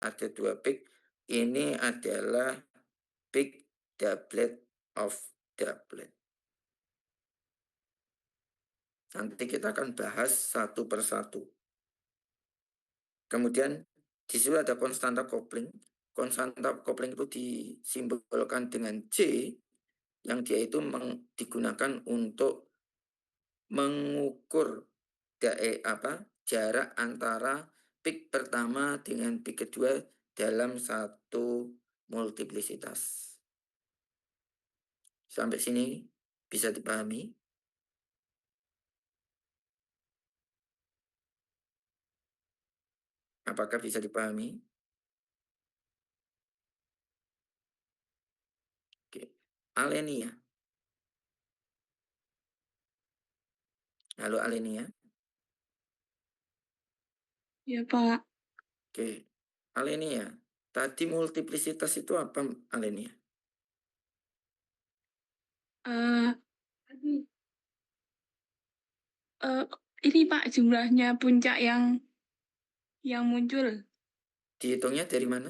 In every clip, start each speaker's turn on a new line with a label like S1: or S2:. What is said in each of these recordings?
S1: ada 2 peak. Ini adalah peak doublet of doublet. Nanti kita akan bahas satu persatu. Kemudian di situ ada konstanta coupling. Konstanta coupling itu disimbolkan dengan C, yang dia itu digunakan untuk mengukur jarak antara peak pertama dengan peak kedua dalam satu multiplisitas. Sampai sini bisa dipahami? Apakah bisa dipahami? Oke. Alenia. Halo Alenia.
S2: Ya, Pak.
S1: Oke. Alenia. Tadi multiplisitas itu apa, Alenia?
S2: Aduh. Ini Pak jumlahnya puncak yang muncul
S1: Dihitungnya dari mana?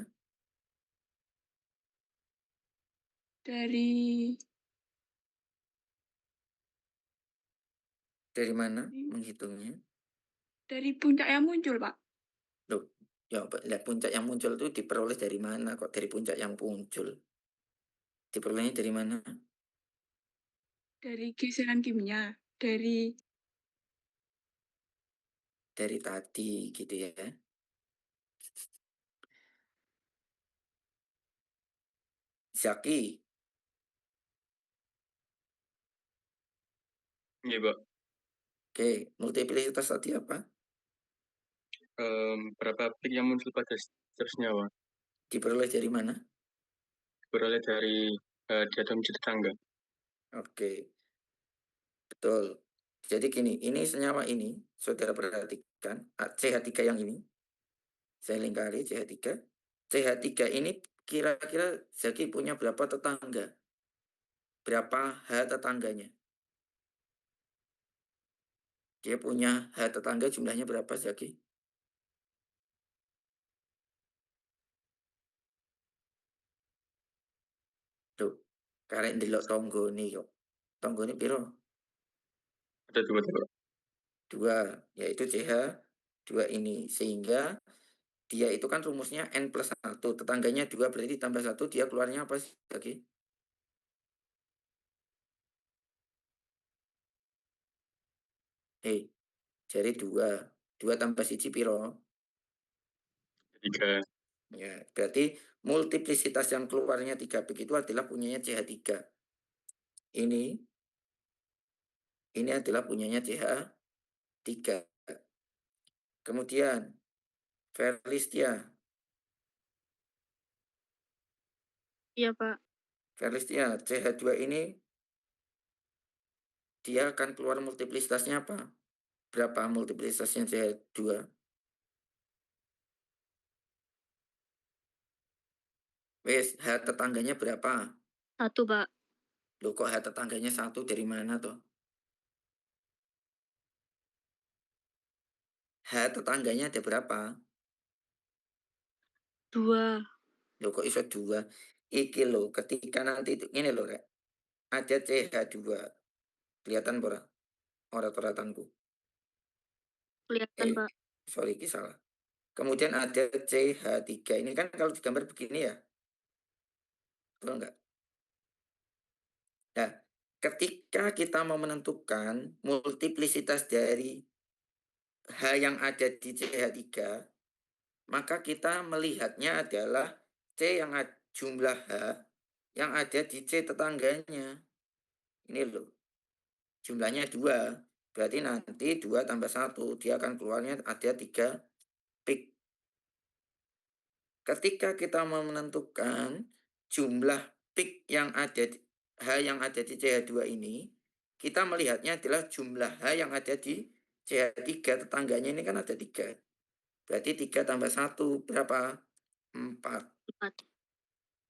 S2: dari
S1: Dari mana menghitungnya?
S2: dari puncak yang muncul, Pak.
S1: Loh, ya puncak yang muncul itu diperoleh dari mana? Kok dari puncak yang muncul? Diperolehnya dari mana?
S2: Dari geseran kimia, dari
S1: Dari tadi gitu ya. Zaki.
S3: Iya, Pak.
S1: Oke, multiplisitas tadi apa?
S3: Berapa peak yang muncul pada senyawa
S1: Diperoleh dari mana?
S3: beroleh dari di atom tetangga.
S1: Oke, betul. Jadi gini, ini senyawa ini, saudara perhatikan, CH3 yang ini, saya lingkari CH3. CH3 ini kira-kira Zaki punya berapa tetangga? Berapa H tetangganya? Dia punya H tetangga jumlahnya berapa, Zaki? Tuh, karek ndelok tonggo nih kok. Tonggo ini piro?
S3: Ada dua, Pak.
S1: 2, yaitu CH 2 ini. Sehingga dia itu kan rumusnya N plus 1. Tetangganya 2 berarti tambah 1, dia keluarnya apa sih, Zaki? Jadi 2. 2 tambah 1 piro?
S3: 3.
S1: Ya, berarti multiplisitas yang keluarnya 3 peak itu adalah punyanya CH3. Ini adalah punyanya CH3. Kemudian Ferlistia.
S2: Iya, Pak.
S1: Ferlistia, CH2 ini dia akan keluar multiplisitasnya apa? Berapa multiplisitasnya CH2? Wes, H tetangganya berapa?
S2: 1, Pak.
S1: Loh kok H tetangganya 1 dari mana toh? H tetangganya ada berapa?
S2: 2.
S1: Loh kok iso 2? Iki loh, ketika nanti itu, ini loh Rek. Ada CH2. Kelihatan ora? Ora toratanku.
S2: Kelihatan, Pak.
S1: Sorry, ini salah. Kemudian ada CH3. Ini kan kalau digambar begini ya. Betul enggak? Nah, ketika kita mau menentukan multiplisitas dari H yang ada di CH3, maka kita melihatnya adalah jumlah H yang ada di C tetangganya. Ini loh, jumlahnya 2. Berarti nanti 2 tambah 1, dia akan keluarnya ada 3 peak. Ketika kita mau menentukan jumlah peak yang ada H yang ada di CH2 ini, kita melihatnya adalah jumlah H yang ada di CH3, tetangganya ini kan ada 3. Berarti 3 tambah 1 berapa? 4.
S2: 4.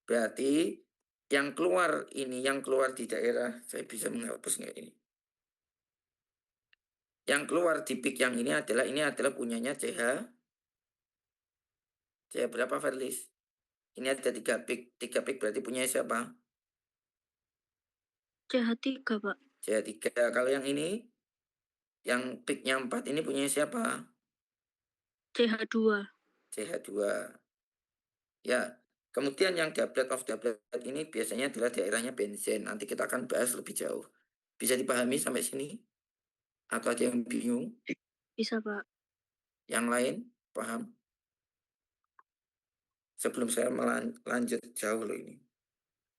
S1: Berarti yang keluar ini, yang keluar di daerah, saya bisa menghapus nggak ini? Yang keluar di peak yang ini adalah punyanya CH CH berapa, Ferlis? Ini ada 3 pik. 3 pik berarti punya siapa?
S2: CH3, Pak.
S1: CH3. Kalau yang ini, yang piknya 4 ini punya siapa?
S2: CH2.
S1: CH2. Ya, kemudian yang doublet of doublet ini biasanya adalah daerahnya benzen. Nanti kita akan bahas lebih jauh. Bisa dipahami sampai sini? Atau ada yang bingung?
S2: Bisa, Pak.
S1: Yang lain paham? Sebelum saya lanjut jauh loh ini.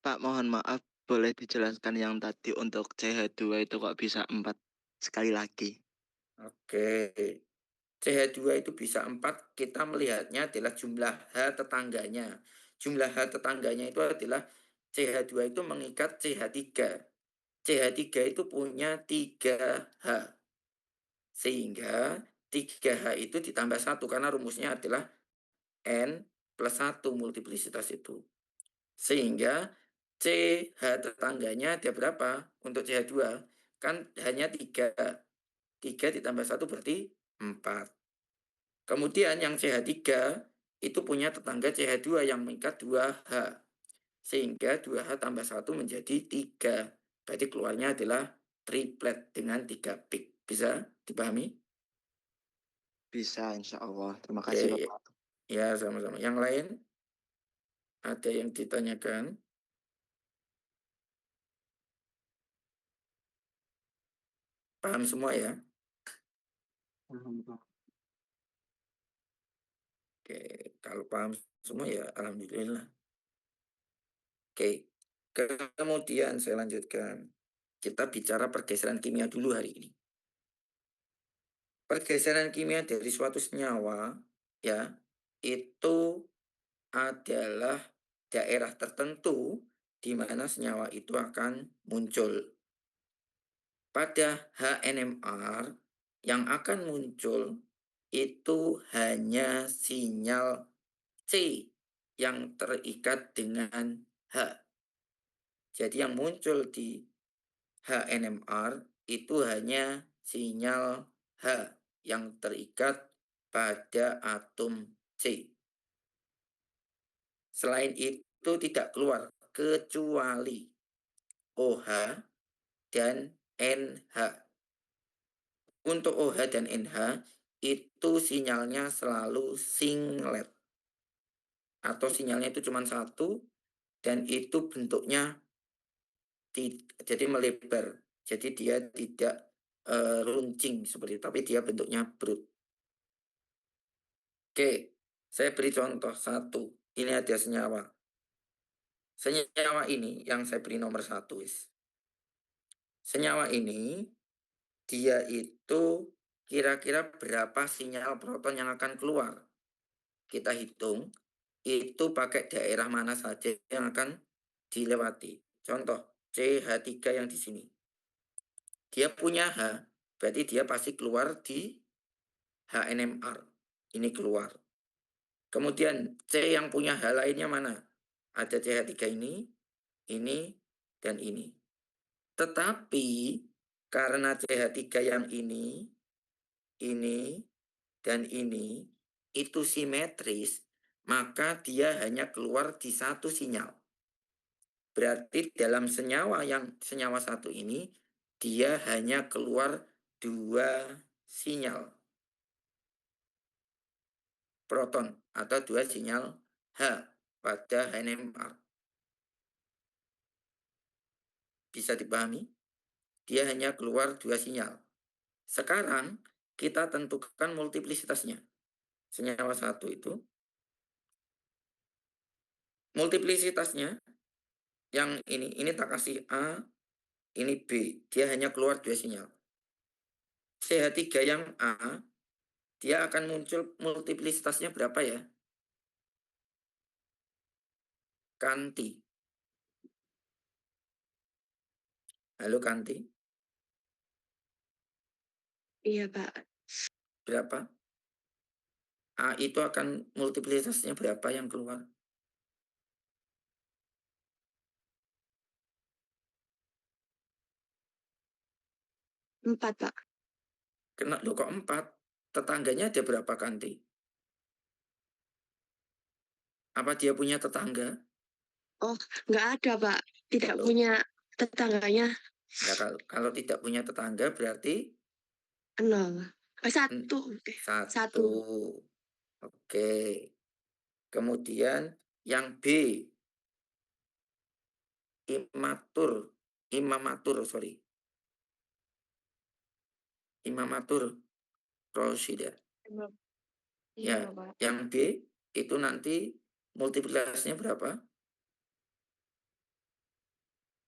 S4: Pak, mohon maaf, boleh dijelaskan yang tadi untuk CH2 itu kok bisa 4 sekali lagi?
S1: Oke. CH2 itu bisa 4, kita melihatnya adalah jumlah H tetangganya. Jumlah H tetangganya itu adalah CH2 itu mengikat CH3. CH3 itu punya 3H. Sehingga 3H itu ditambah 1 karena rumusnya adalah N plus 1 multiplisitas itu. Sehingga CH tetangganya ada berapa untuk CH2? Kan hanya 3. 3 ditambah 1 berarti 4. Kemudian yang CH3 itu punya tetangga CH2 yang mengikat 2H. Sehingga 2H tambah 1 menjadi 3. Berarti keluarnya adalah triplet dengan 3 pik. Bisa dipahami?
S4: Bisa, insya Allah. Terima
S1: Oke,
S4: kasih, Bapak.
S1: ya sama-sama. Yang lain ada yang ditanyakan? Paham semua ya? Oke, kalau paham semua ya alhamdulillah. Oke, kemudian saya lanjutkan. Kita bicara pergeseran kimia dulu hari ini. Pergeseran kimia dari suatu senyawa ya itu adalah daerah tertentu di mana senyawa itu akan muncul. Pada HNMR yang akan muncul itu hanya sinyal C yang terikat dengan H. Jadi yang muncul di HNMR itu hanya sinyal H yang terikat pada atom C. Selain itu tidak keluar kecuali OH dan NH. Untuk OH dan NH itu sinyalnya selalu singlet. Atau sinyalnya itu cuma satu dan itu bentuknya jadi melebar. Jadi dia tidak runcing seperti itu, tapi dia bentuknya brut. Oke, saya beri contoh satu. Ini ada senyawa. Senyawa ini yang saya beri nomor 1. Senyawa ini dia itu kira-kira berapa sinyal proton yang akan keluar. Kita hitung itu pakai daerah mana saja yang akan dilewati. Contoh CH3 yang di sini. Dia punya H, berarti dia pasti keluar di HNMR. Ini keluar. Kemudian C yang punya H lainnya mana? Ada CH3 ini, dan ini. Tetapi karena CH3 yang ini, dan ini itu simetris, maka dia hanya keluar di satu sinyal. Berarti dalam senyawa satu ini, dia hanya keluar 2 sinyal proton atau 2 sinyal H pada NMR. Bisa dipahami? Dia hanya keluar 2 sinyal. Sekarang kita tentukan multiplisitasnya. Senyawa satu itu multiplisitasnya yang ini tak kasih A, ini B. Dia hanya keluar 2 sinyal. CH3 yang A, dia akan muncul multiplisitasnya berapa ya? Kanti. Halo Kanti,
S2: Iya, Pak.
S1: berapa? A itu akan multiplisitasnya berapa yang keluar?
S2: 4, Pak.
S1: Kena lo kok 4? Tetangganya ada berapa Kanti? Apa dia punya tetangga?
S2: Oh, nggak ada, Pak. Tidak
S1: Loh,
S2: punya tetangganya
S1: ya kalau tidak punya tetangga berarti
S2: 0.
S1: mm,
S2: 1. Oke. 1.
S1: 1. Oke. Kemudian yang B, imatur, sorry. Imamatur Rosida. Ya,
S2: Iya, Pak.
S1: yang B itu nanti multiplikasinya berapa?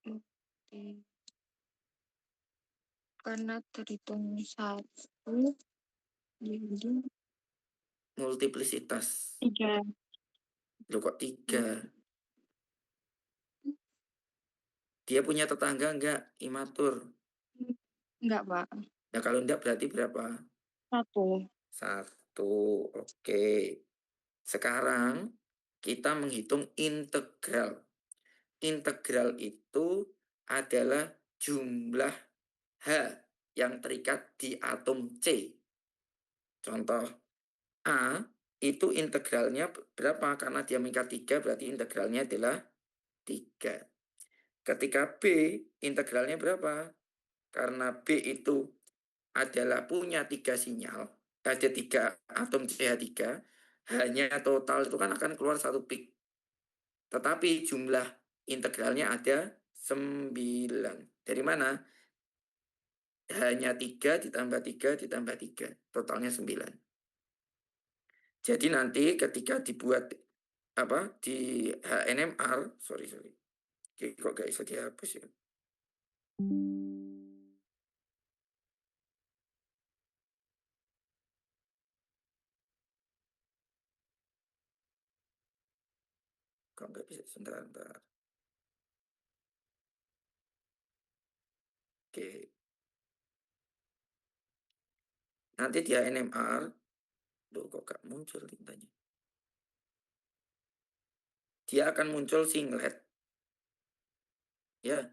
S2: Oke. Karena terhitung 1, jadi
S1: Multiplisitas.
S2: 3.
S1: Loh kok 3? Dia punya tetangga enggak? Imatur.
S2: Enggak, Pak.
S1: Ya kalau enggak berarti berapa?
S2: 1.
S1: 1. Oke. Sekarang kita menghitung integral. Integral itu adalah jumlah H yang terikat di atom C. Contoh A itu integralnya berapa? Karena dia mengikat 3 berarti integralnya adalah 3. Ketika B integralnya berapa? Karena B itu adalah punya 3 sinyal, ada 3 atom CH3, hanya total itu kan akan keluar 1 pik. Tetapi jumlah integralnya ada 9. Dari mana? Hanya 3 ditambah 3 ditambah 3. Totalnya 9. Jadi nanti ketika dibuat di HNMR, sorry. Kok gak bisa dihapus ya? Kok nggak bisa? Sebentar. Oke. Nanti di HNMR, loh kok gak muncul tintanya? Dia akan muncul singlet. Ya,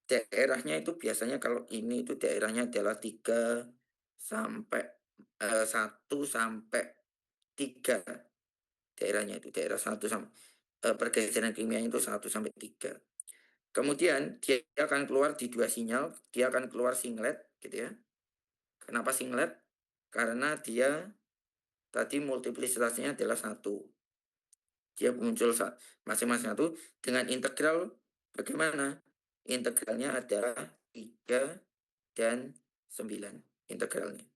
S1: daerahnya itu biasanya kalau ini itu daerahnya adalah 3 sampai 1 sampai 3. Daerahnya itu daerah 1 sampai pergeseran kimianya itu 1 sampai 3. Kemudian dia akan keluar di 2 sinyal, dia akan keluar singlet gitu ya. Kenapa singlet? Karena dia tadi multiplisitasnya adalah 1. Dia muncul masing-masing 1 dengan integral bagaimana? Integralnya adalah 3 dan 9 integralnya.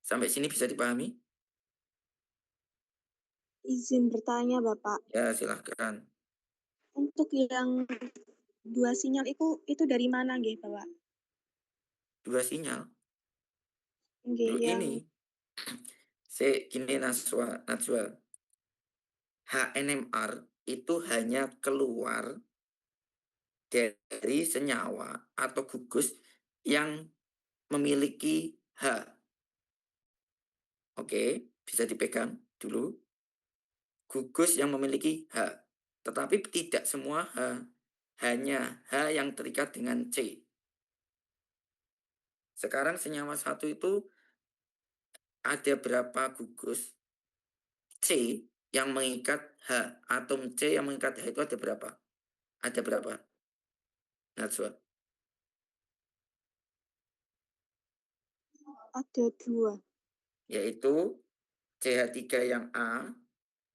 S1: Sampai sini bisa dipahami?
S5: Izin bertanya, Bapak.
S1: Ya, silahkan.
S5: Untuk yang 2 sinyal itu dari mana nggih, Bapak?
S1: 2 sinyal.
S5: Nggih,
S1: Loh
S5: yang
S1: ini, gini Najwa. HNMR itu hanya keluar dari senyawa atau gugus yang memiliki H. Oke, bisa dipegang dulu. Gugus yang memiliki H. Tetapi tidak semua H. Hanya H yang terikat dengan C. Sekarang senyawa satu itu ada berapa gugus C yang mengikat H. Atom C yang mengikat H itu ada berapa? Ada berapa? Najwa.
S5: ada 2
S1: Yaitu CH3 yang A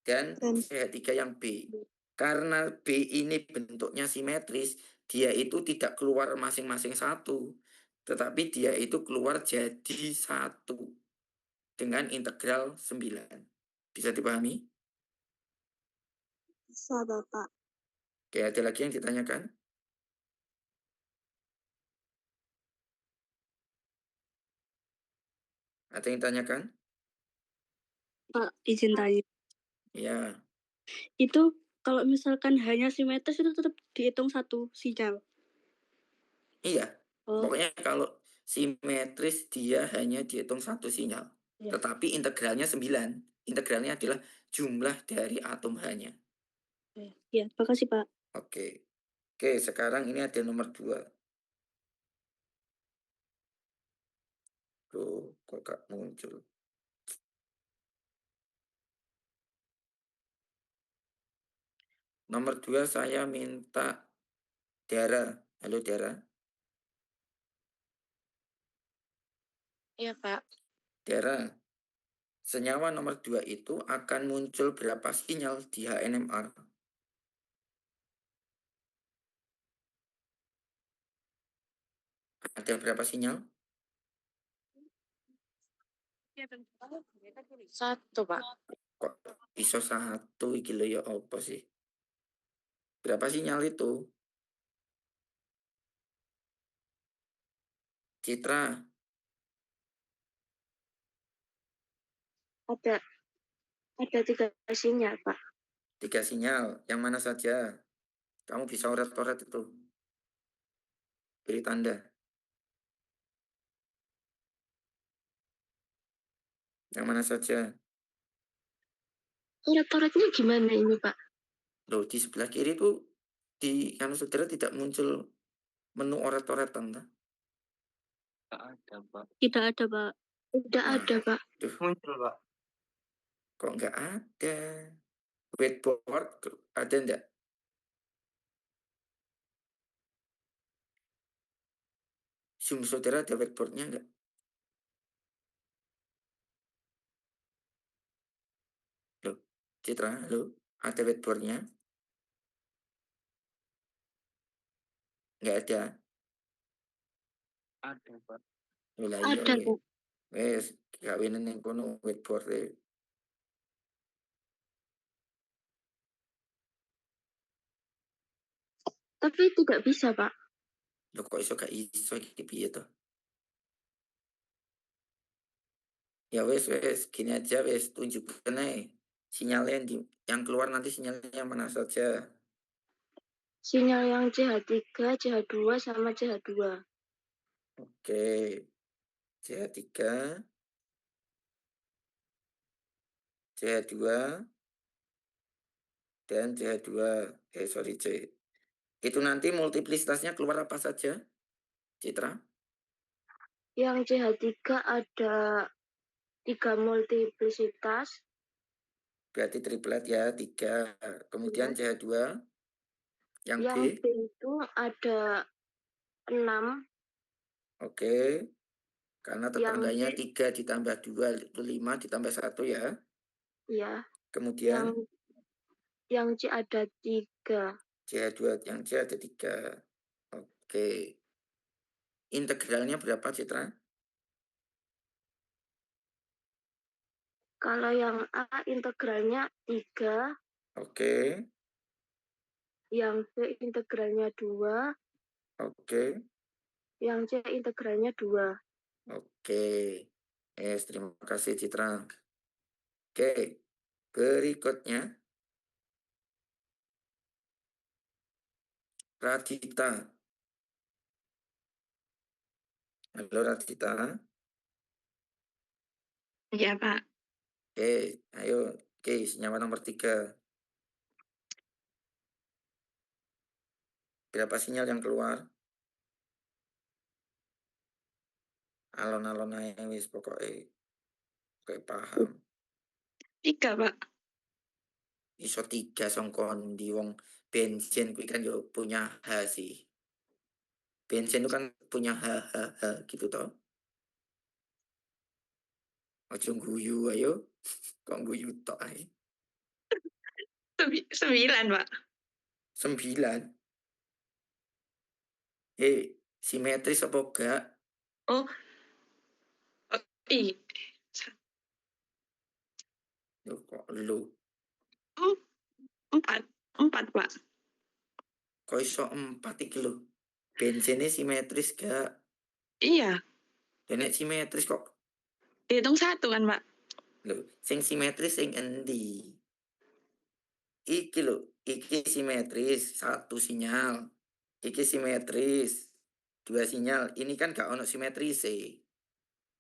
S1: dan
S5: dan
S1: CH3 yang B. Karena B ini bentuknya simetris, dia itu tidak keluar masing-masing 1, tetapi dia itu keluar jadi 1 dengan integral 9. Bisa dipahami?
S5: bisa, Bapak.
S1: Oke, ada lagi yang ditanyakan? Ada yang ditanyakan?
S2: Pak, izin tanya.
S1: Ya,
S2: Itu kalau misalkan hanya simetris itu tetap dihitung 1 sinyal.
S1: iya.
S2: Oh,
S1: Pokoknya kalau simetris dia hanya dihitung 1 sinyal.
S2: ya.
S1: Tetapi integralnya 9. Integralnya adalah jumlah dari atom H-nya.
S2: Ya, makasih, Pak.
S1: Oke. Oke, sekarang ini ada nomor 2. Tuh, kok gak muncul? Nomor 2 saya minta Dara. Halo Dara.
S2: Iya, Pak.
S1: Dara, senyawa nomor 2 itu akan muncul berapa sinyal di HNMR? Ada berapa sinyal?
S2: Satu, Pak.
S1: Kok bisa satu iki lho ya apa sih? Berapa sinyal itu? Citra,
S2: Ada 3 sinyal, Pak.
S1: 3 sinyal. Yang mana saja? Kamu bisa oret-oret itu. Beri tanda. Yang mana saja?
S2: Oret-oretnya gimana ini, Pak?
S1: Loh, di sebelah kiri tuh di kanan saudara tidak muncul menu oret-oretan toh?
S3: Tak ada, Pak.
S2: Tidak ada, Pak. Tidak
S1: Nah,
S2: ada, Pak.
S1: Duh,
S4: Muncul, Pak.
S1: kok nggak ada? Whiteboard ada enggak? Zoom saudara ada whiteboardnya enggak? Loh, Citra, halo? Ada whiteboardnya? Nggak ada?
S3: Ada, Pak.
S1: Loh lah iya
S2: Ada,
S1: weh.
S2: Pak.
S1: Wes, kawinan yang kono whiteboard e.
S2: Tapi tidak bisa, Pak.
S1: Loh kok iso gak iso iki piye toh? Ya wes, gini aja wes, tunjukkan aja sinyalnya yang keluar nanti sinyalnya yang mana saja.
S2: Sinyal yang CH3, CH2, sama CH2.
S1: Oke, CH3, CH2, dan CH2. Sorry C. Itu nanti multiplisitasnya keluar apa saja, Citra?
S2: Yang CH3 ada 3 multiplisitas.
S1: Berarti triplet ya, 3. Kemudian
S2: Ya.
S1: CH2, yang
S2: Yang
S1: B.
S2: B itu ada 6.
S1: Oke, karena
S2: Yang
S1: tetangganya
S2: C,
S1: 3 ditambah 2 itu 5 ditambah 1 ya.
S2: ya.
S1: Kemudian
S2: Yang C ada 3.
S1: CH2, yang C ada 3. Oke. Integralnya berapa, Citra?
S2: Kalau yang A integralnya 3,
S1: Oke,
S2: yang B integralnya 2,
S1: oke,
S2: yang C integralnya 2.
S1: oke. Terima kasih, Citra. Oke, berikutnya Radita. Halo, Radita.
S2: Iya, Pak.
S1: Ayo. Oke, senyawa nomor 3. Berapa sinyal yang keluar? Alon-alon aja wis pokoknya. Kayak paham.
S2: 3, Pak.
S1: Iso 3 songkon di wong bensin kuwi kan yo punya H sih. Bensin itu kan punya H gitu toh. Ojo guyu ayo. Kok guyu tok ae.
S2: 9, Pak.
S1: 9. Simetris apa gak?
S2: Oh, i.
S1: Loh, kok lu?
S2: 4, Pak.
S1: Kok iso 4 iki lho? Bensinnya simetris gak?
S2: Iya,
S1: Dan nek simetris kok
S2: dihitung 1 kan, Pak?
S1: lho, sing simetris sing endi? Iki lho, iki simetris, 1 sinyal. Iki simetris, 2 sinyal. Ini kan gak ono simetris sih.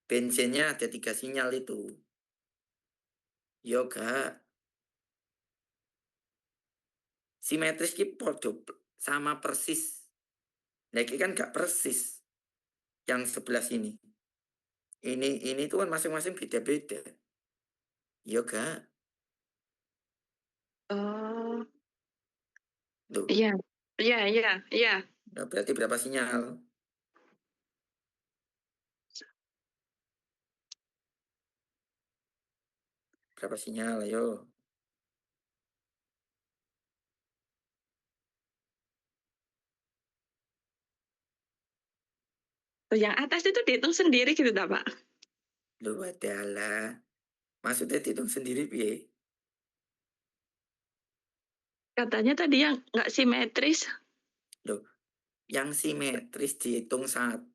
S1: Bensinnya ada 3 sinyal itu. Yo gak. Simetris ki podo sama persis. Nah iki kan gak persis. Yang sebelah sini. Ini tuh kan masing-masing beda-beda. Yo gak.
S2: Oh,
S1: Loh,
S6: Iya. Iya iya iya.
S1: nah berarti berapa sinyal? Berapa sinyal? Ayo.
S6: Yang atas itu dihitung sendiri gitu tak, Pak?
S1: Loh, wadalah. Maksudnya dihitung sendiri piye?
S6: Katanya tadi yang nggak simetris.
S1: Loh, yang simetris dihitung 1.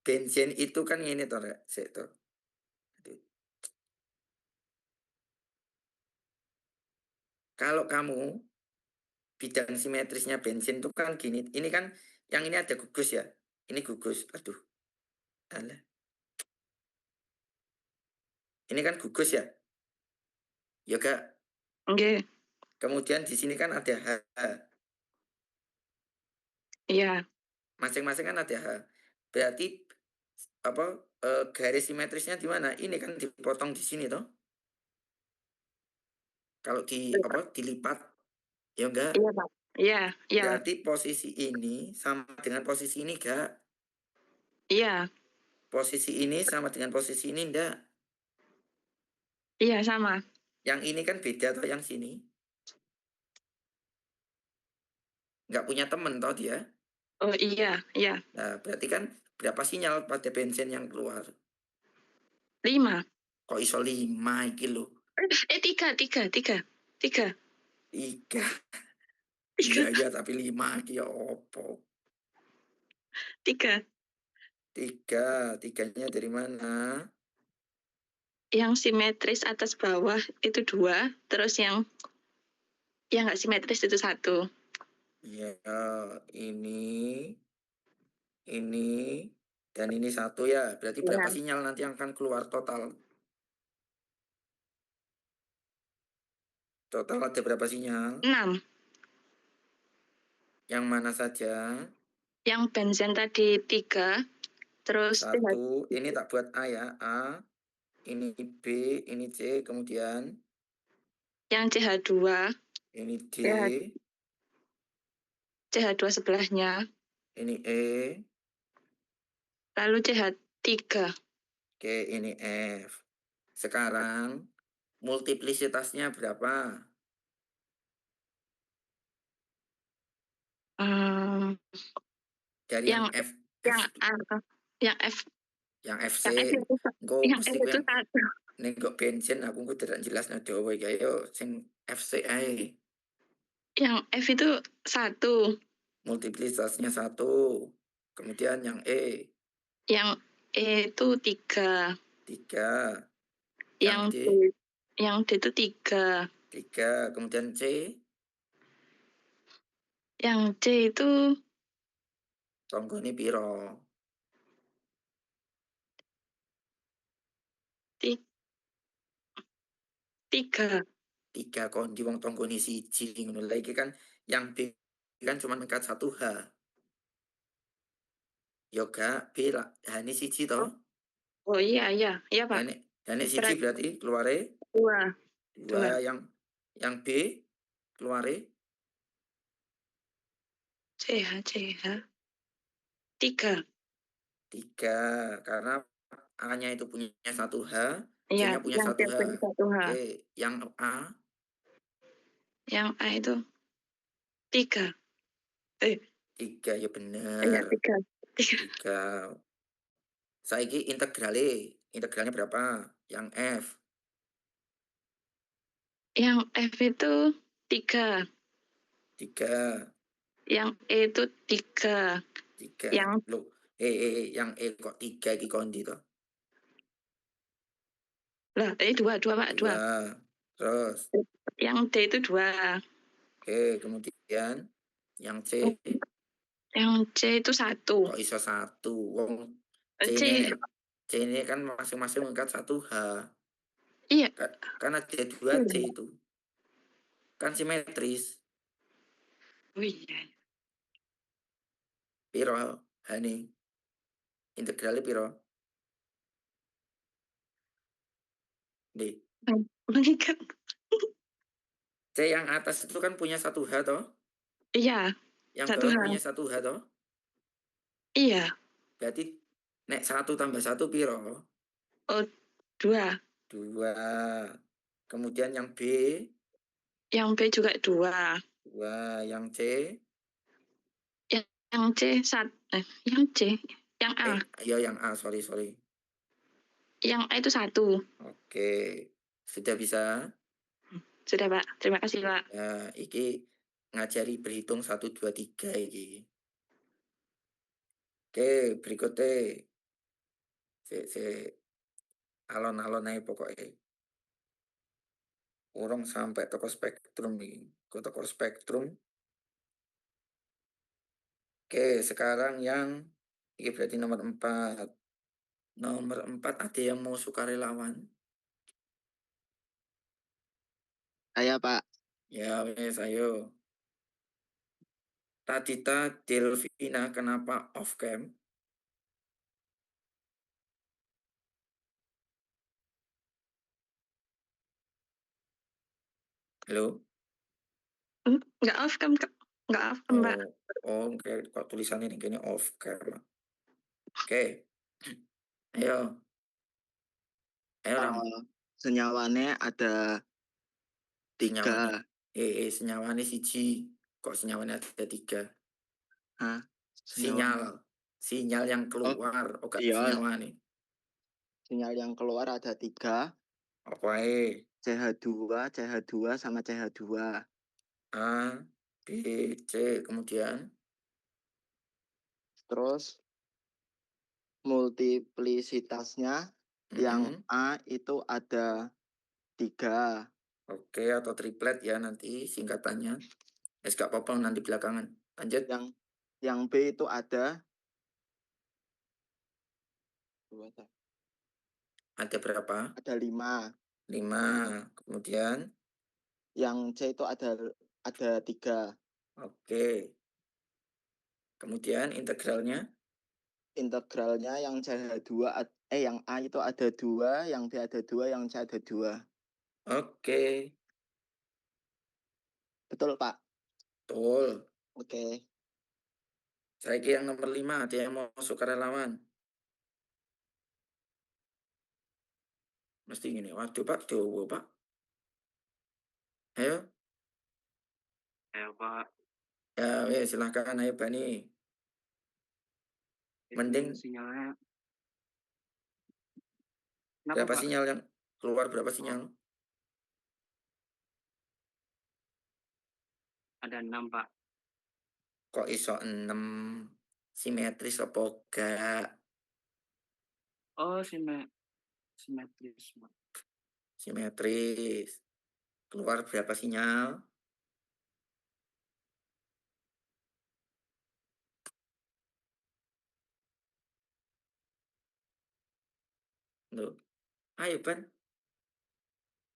S1: Bensin itu kan ini toh, Rek. Sik toh. Aduh. Kalau kamu bidang simetrisnya bensin tuh kan gini. Ini kan yang ini ada gugus ya. Ini gugus. Aduh. Alah. Ini kan gugus ya. Ya Kak.
S6: Oke.
S1: Kemudian di sini kan ada H.
S6: Iya.
S1: Masing-masing kan ada H. Berarti apa garis simetrisnya di mana? Ini kan dipotong di sini toh. Kalau apa dilipat ya enggak.
S6: Iya, Pak. Iya, iya.
S1: Berarti posisi ini sama dengan posisi ini enggak?
S6: Iya.
S1: Posisi ini sama dengan posisi ini enggak?
S6: Iya, sama.
S1: Yang ini kan beda toh yang sini. Enggak punya temen toh dia.
S6: Oh iya, iya.
S1: Nah, berarti kan berapa sinyal pada bensin yang keluar?
S6: 5.
S1: Kok iso 5 iki lho?
S6: 3. 3. 3.
S1: 3.
S6: 3.
S1: Iya tapi 5 iki ya opo?
S6: 3.
S1: 3. Tiganya dari mana?
S6: Yang simetris atas bawah itu 2, terus yang nggak simetris itu 1.
S1: Ya, ini, dan ini 1 ya. Berarti berapa
S6: Iya.
S1: sinyal nanti yang akan keluar total? Total ada berapa sinyal?
S6: 6.
S1: Yang mana saja?
S6: Yang bensin tadi 3, terus
S1: 1. Ini tak buat A ya. A. Ini B. Ini C. Kemudian
S6: yang CH2,
S1: ini D.
S6: CH2 sebelahnya,
S1: Ini E.
S6: lalu CH3.
S1: Oke, ini F. Sekarang multiplisitasnya berapa? Dari
S6: yang
S1: yang F,
S6: yang
S1: F,
S6: yang F
S1: yang FC.
S6: yang F itu
S1: Engko
S6: yang F
S1: mesti
S6: itu
S1: yang
S6: 1.
S1: nengok bensin aku tidak jelas no Jawa iki ayo sing FC ae.
S6: Yang F itu 1.
S1: Multiplitasnya 1. Kemudian yang E
S6: Yang E itu 3.
S1: 3.
S6: Yang
S1: Yang D
S6: D itu 3.
S1: 3. Kemudian C
S6: Yang C itu
S1: tonggone piro?
S6: 3.
S1: 3 kondi wong tonggone siji ngono lha iki kan yang B kan cuma angkat 1 H. Yo gak B lah. H ini siji toh.
S6: Oh iya iya Pak.
S1: Dan ini siji berarti keluare
S6: 2.
S1: 2. Yang B keluare
S6: CH 3.
S1: 3 karena A-nya itu punya 1 H,
S6: Iya,
S1: C-nya punya
S6: yang
S1: 1
S6: C
S1: H.
S6: punya 1 H.
S1: Oke, yang A
S6: Yang A itu 3.
S1: 3 ya
S6: Iya
S1: bener.
S6: 3.
S1: 3. Saiki integralnya berapa? Yang F.
S6: Yang F itu 3.
S1: 3.
S6: Yang E itu 3.
S1: 3.
S6: Yang
S1: Loh, yang E kok 3 iki kondi toh?
S6: lah, 2 Pak, 2.
S1: 2. Terus
S6: Yang D itu 2.
S1: oke, kemudian yang C
S6: Yang C itu 1.
S1: kok iso 1? Wong
S6: C
S1: C ini kan masing-masing mengangkat 1 H.
S6: iya.
S1: Kan ada 2 C itu. Kan simetris.
S6: Oh iya.
S1: Piro Hani? Integralnya piro? Di
S6: Mengikat
S1: C yang atas itu kan punya 1 H toh?
S6: Iya,
S1: Yang
S6: 1
S1: bawah
S6: H.
S1: punya 1 H toh?
S6: Iya.
S1: Berarti nek 1 tambah 1 piro?
S6: Oh, 2.
S1: 2. Kemudian yang B,
S6: Yang B juga 2.
S1: 2. Yang C,
S6: Yang C yang C, yang A.
S1: ya yang A, sorry.
S6: Yang A itu 1.
S1: Oke, sudah bisa?
S6: Sudah, Pak. Terima kasih, Pak.
S1: Ya, iki ngajari berhitung 1, 2, 3 iki. Oke, berikutnya. Sik. Alon-alon ae pokoknya. Urung sampai toko spektrum iki. Ke toko spektrum. Oke, sekarang yang ini berarti nomor 4. Nomor 4 ada yang mau sukarelawan?
S4: Saya Pak.
S1: Ya, wes ayo. Tadita Delvina kenapa off cam? Halo?
S6: Nggak off cam, Kak. Nggak off cam, Pak.
S1: Oke, kok tulisannya ini off cam. Oke. Ayo. Ayo Ram.
S4: Senyawane ada 3.
S1: Senyawane siji. Kok senyawane ada 3?
S4: Hah?
S1: Sinyal yang keluar, gak
S4: iya.
S1: senyawane.
S4: Sinyal yang keluar ada 3.
S1: Apa
S4: CH2 sama CH2.
S1: A, B, C, kemudian
S4: Terus multiplisitasnya yang A itu ada 3.
S1: Oke, atau triplet ya nanti singkatannya. Gak apa-apa nanti belakangan. Lanjut.
S4: Yang B itu ada
S1: berapa?
S4: Ada 5.
S1: 5. Kemudian
S4: Yang C itu ada 3.
S1: Oke. Kemudian integralnya?
S4: Integralnya yang CH2 yang A itu ada 2, yang B ada 2, yang C ada 2.
S1: Oke.
S4: Betul, Pak?
S1: Betul.
S4: Oke.
S1: Saya yang nomor 5, ada yang mau sukarelawan. Mesti gini, waduh Pak, Jowo Pak. Ayo.
S3: Ayo, Pak.
S1: Ya, silahkan, ayo Bani.
S3: Itu
S1: Mending
S3: sinyalnya.
S1: berapa
S3: Pak?
S1: sinyal yang keluar, berapa sinyal?
S3: Ada 6, Pak.
S1: Kok iso 6? Simetris apa gak?
S3: Oh, simetris, Pak.
S1: Simetris. Keluar berapa sinyal? Loh. Ayo Ban.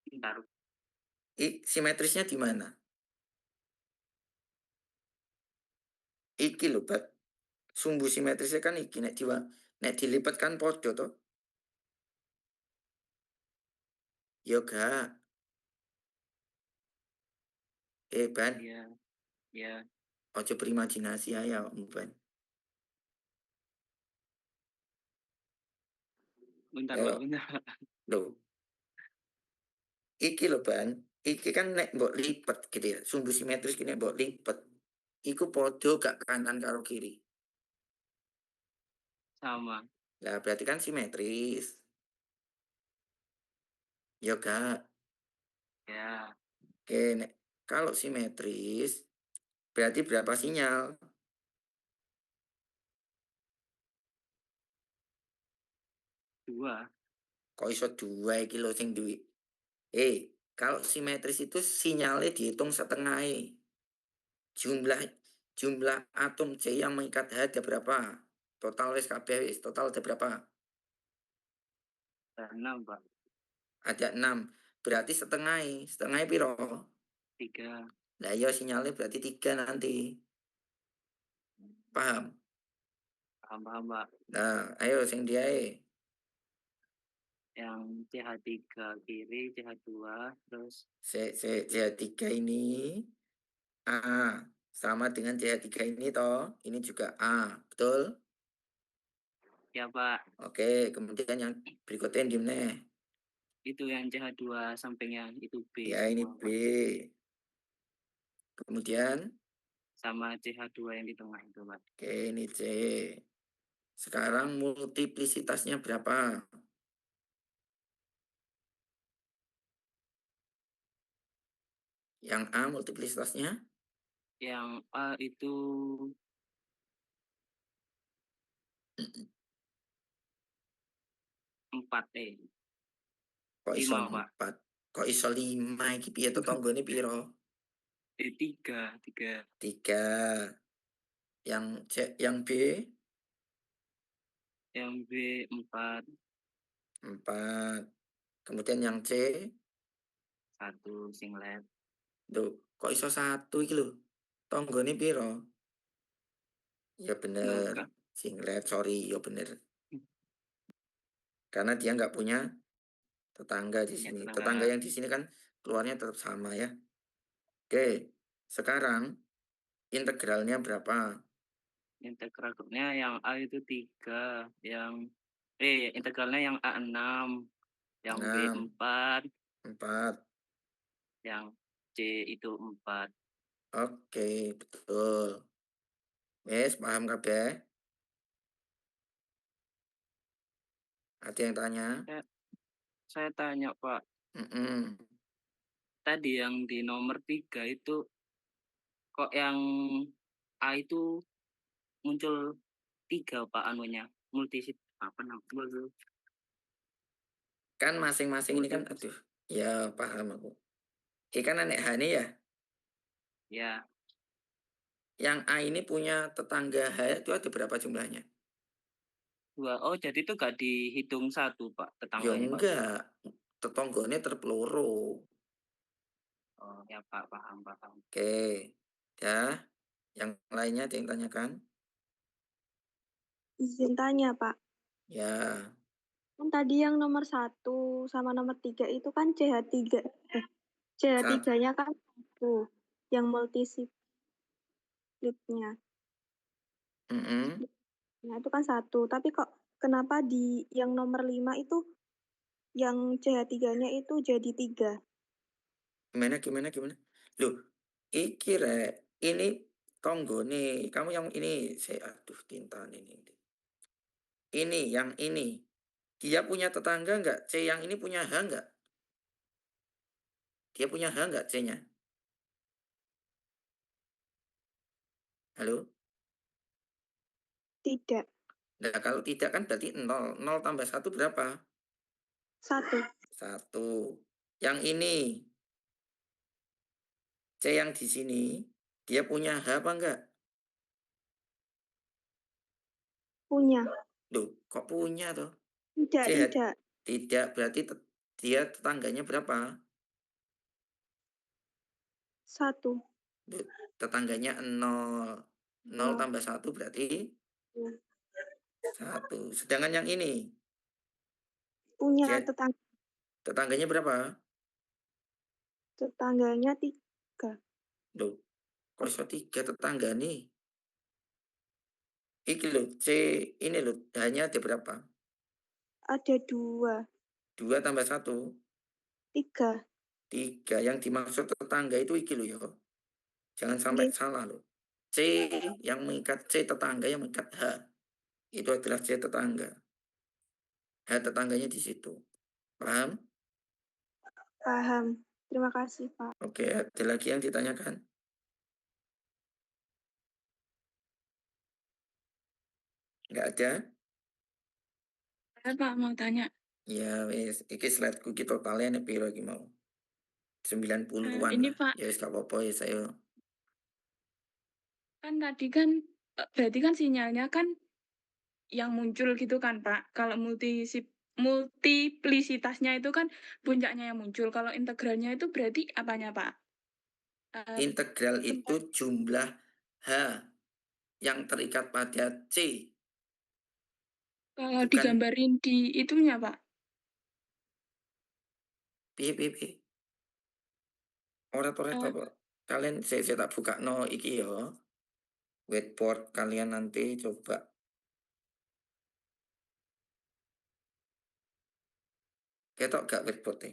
S3: Bentar.
S1: Simetrisnya di mana? Iki lho, Bat. Sumbu simetrisnya kan iki nek dilipat kan podo toh. Yo gak. Ban.
S3: Iya.
S1: Ojo berimajinasi ya, Ban.
S3: Bentar,
S1: Ayo.
S3: Pak. Bentar.
S1: Loh. Iki lho, Ban. Iki kan nek mbok lipat gitu ya. Sumbu simetris gini mbok lipat. Iku podo gak kanan karo kiri.
S3: Sama.
S1: Lah berarti kan simetris. Yo gak.
S3: Ya.
S1: Oke, nek kalau simetris berarti berapa sinyal?
S3: 2.
S1: Kok iso 2 iki lho sing duwe. Kalau simetris itu sinyalnya dihitung setengah. Jumlah atom C yang mengikat H ada berapa? Total wis kabeh wis, total ada berapa?
S3: Ada 6, Pak.
S1: Ada 6. Berarti setengah. Setengah piro?
S3: 3.
S1: Lah iya sinyalnya berarti 3 nanti. Paham?
S3: Paham, Pak.
S1: Nah, ayo sing dia.
S3: yang CH3 kiri, CH2, terus
S1: CH3 ini A sama dengan CH3 ini toh, ini juga A, betul?
S3: ya Pak,
S1: Oke, kemudian yang berikutnya yang gimana?
S3: itu yang CH2 sampingnya itu B
S1: Ya, ini
S3: semua
S1: B.
S3: Pak.
S1: Kemudian,
S3: Sama CH2 yang di tengah itu Pak.
S1: oke, ini C. Sekarang multiplisitasnya berapa? Yang A multiplisitasnya?
S3: Yang A itu 4
S1: Kok iso
S3: 5 Pak.
S1: 4? Kok iso 5? Iki piye tetanggane piro?
S3: 3.
S1: 3. Yang C, yang B
S3: Yang B 4.
S1: 4. Kemudian yang C,
S3: 1 singlet.
S1: Duh, kok iso 1 iki lho? Tanggane piro? Ya bener,
S3: Enggak.
S1: singlet, sorry, ya bener. Karena dia nggak punya tetangga di
S3: Ya,
S1: sini.
S3: tetangga.
S1: Tetangga yang di sini kan keluarnya tetap sama ya. Oke, sekarang integralnya berapa?
S3: Integralnya yang A itu 3, yang integralnya yang A 6, yang B
S1: 6,
S3: 4,
S1: 4.
S3: yang C itu 4.
S1: Oke, betul. Wes, paham kabeh? Ada yang tanya?
S3: Saya tanya Pak,
S1: Mm-mm.
S3: tadi yang di nomor 3 itu kok yang A itu muncul 3 Pak anunya, multisit apa namanya?
S1: Kan masing-masing ini kan, aduh, ya paham aku. Ini kan anek Hani ya.
S3: Ya,
S1: Yang A ini punya tetangga H itu ada berapa jumlahnya?
S3: 2. Oh, jadi itu gak dihitung 1 Pak,
S1: Ya
S3: tetangganya Pak.
S1: enggak, tetangganya terpeluru.
S3: Oh, ya Pak, paham.
S1: Oke, ya. Yang lainnya ada yang tanyakan?
S5: Izin tanya, Pak.
S1: Ya,
S5: Kan tadi yang nomor 1 sama nomor 3 itu kan CH3. CH3-nya kan 1. Yang multiplitnya.
S1: mm-mm.
S5: Nah, itu kan 1. Tapi kok kenapa di yang nomor 5 itu yang CH3-nya itu jadi 3?
S1: Gimana? Loh, iki rek, ini tonggo nih. Kamu yang ini, saya aduh tinta ini. Ini, yang ini. Dia punya tetangga enggak? C yang ini punya H enggak? Dia punya H enggak C-nya? Halo?
S5: Tidak.
S1: Nah, kalau tidak kan berarti 0. 0 tambah 1 berapa?
S5: 1.
S1: 1. Yang ini, C yang di sini, dia punya H apa enggak?
S5: Punya.
S1: Loh, kok punya toh?
S5: Tidak,
S1: C
S5: tidak.
S1: tidak, berarti dia tetangganya berapa?
S5: 1.
S1: Loh, tetangganya 0. 0 tambah 1 berarti
S5: Ya.
S1: 1. Sedangkan yang ini,
S5: Punya
S1: dia tetangganya berapa?
S5: tetangganya 3.
S1: Loh, kok iso 3 tetangga nih? Iki loh, C ini loh, hanya ada berapa?
S5: Ada 2.
S1: 2 tambah 1,
S5: 3.
S1: 3. Yang dimaksud tetangga itu iki loh ya. Jangan sampai
S5: Nggih.
S1: salah loh. C yang mengikat C tetangga yang mengikat H. Itu adalah C tetangga. H tetangganya di situ. Paham?
S5: Paham. Terima kasih, Pak.
S1: Oke, ada lagi yang ditanyakan? Enggak ada?
S6: Saya Pak mau tanya,
S1: Ya wis, iki slide-ku ki totalnya nek piro iki mau? 90-an
S6: ini
S1: lah.
S6: Pak,
S1: Ya wis gak apa-apa ya saya.
S6: kan tadi kan berarti kan sinyalnya kan yang muncul gitu kan Pak. Kalau multiplisitasnya itu kan puncaknya yang muncul. Kalau integralnya itu berarti apanya Pak?
S1: Integral itu jumlah H yang terikat pada C.
S6: Kalau
S1: Bukan
S6: digambarin di itunya Pak.
S1: Piye piye piye? Orat-orat
S2: Eh,
S1: apa? Kalian saya tak bukakno iki ya, whiteboard kalian nanti coba. Ketok gak whiteboard-e?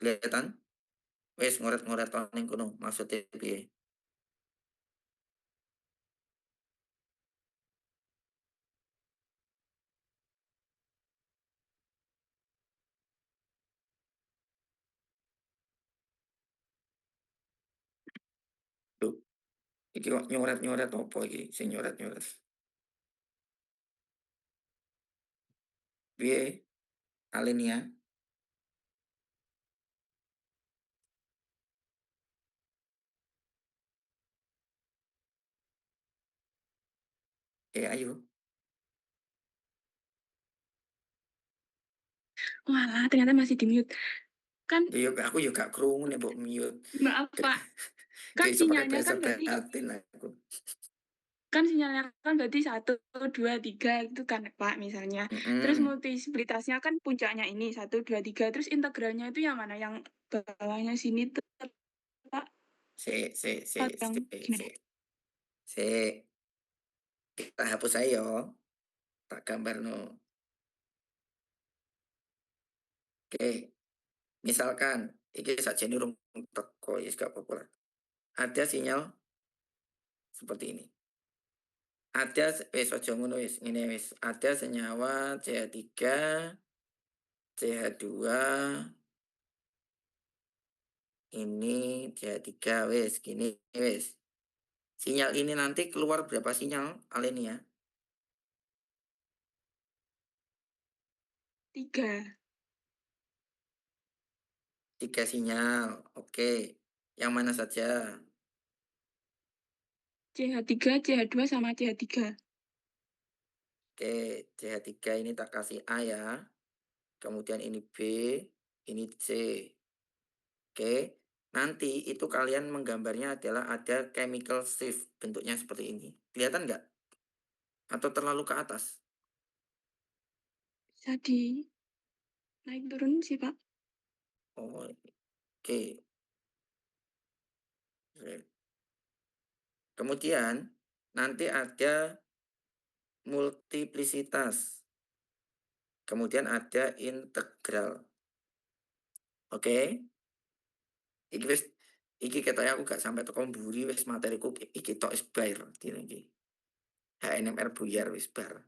S1: Kelihatan? Wis ngoret-ngoret ning kono, maksudnya piye? Lho, iki kok nyoret-nyoret apa iki sing nyoret-nyoret? Piye, Alenia? Ayo.
S6: Walah, ternyata masih di-mute. Kan
S1: Yo aku yo gak krungu nek mbok mute.
S6: maaf, Pak. Kan
S1: Gak iso pakai
S6: sinyalnya
S1: bahasa
S6: kan berarti
S1: batin aku.
S6: kan sinyalnya kan berarti 1, 2, 3 gitu kan, Pak, misalnya. Terus
S1: Mhm.
S6: multiplitasnya kan puncaknya ini 1, 2, 3. Terus integralnya itu yang mana? Yang bawahnya sini tuh, Pak,
S1: Sik sik
S6: atau
S1: sik
S6: yang
S1: sik
S6: gimana?
S1: sik. Sik, kita hapus ae yo. Tak gambarno. Oke, misalkan iki sakjane urung teko ya gak apa-apa lah. Ada sinyal seperti ini. Ada wis aja ngono wis, ngene wis. Ada senyawa CH3, CH2, ini CH3 wis gini wis. Sinyal ini nanti keluar berapa sinyal Alenia?
S6: 3.
S1: 3 sinyal. Oke. Yang mana saja?
S6: CH3, CH2 sama CH3.
S1: Oke, CH3 ini tak kasih A ya. Kemudian ini B, ini C. Oke. Nanti itu kalian menggambarnya adalah ada chemical shift bentuknya seperti ini. Kelihatan nggak? Atau terlalu ke atas?
S6: Bisa di naik turun sih, Pak.
S1: Oh, oke. Oke. Kemudian nanti ada multiplisitas. Kemudian ada integral. Oke. Iki wis iki ketoke aku gak sampai teko mburi wis materiku iki tok wis bar dina iki. HNMR buyar wis bar.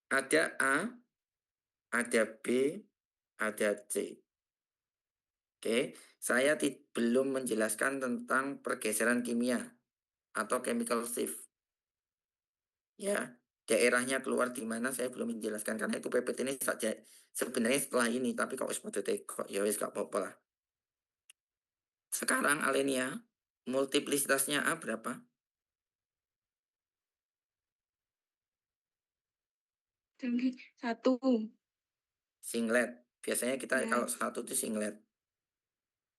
S1: Ada A, ada B, ada C. Oke, saya belum menjelaskan tentang pergeseran kimia atau chemical shift. Ya, daerahnya keluar di mana saya belum menjelaskan karena itu PPT ini saja sebenarnya setelah ini tapi kok wis padha teko ya wis gak apa-apa lah. Sekarang Alenia, multiplisitasnya A berapa?
S6: Jadi 1.
S1: Singlet. Biasanya kita
S6: Ya,
S1: kalau satu itu singlet,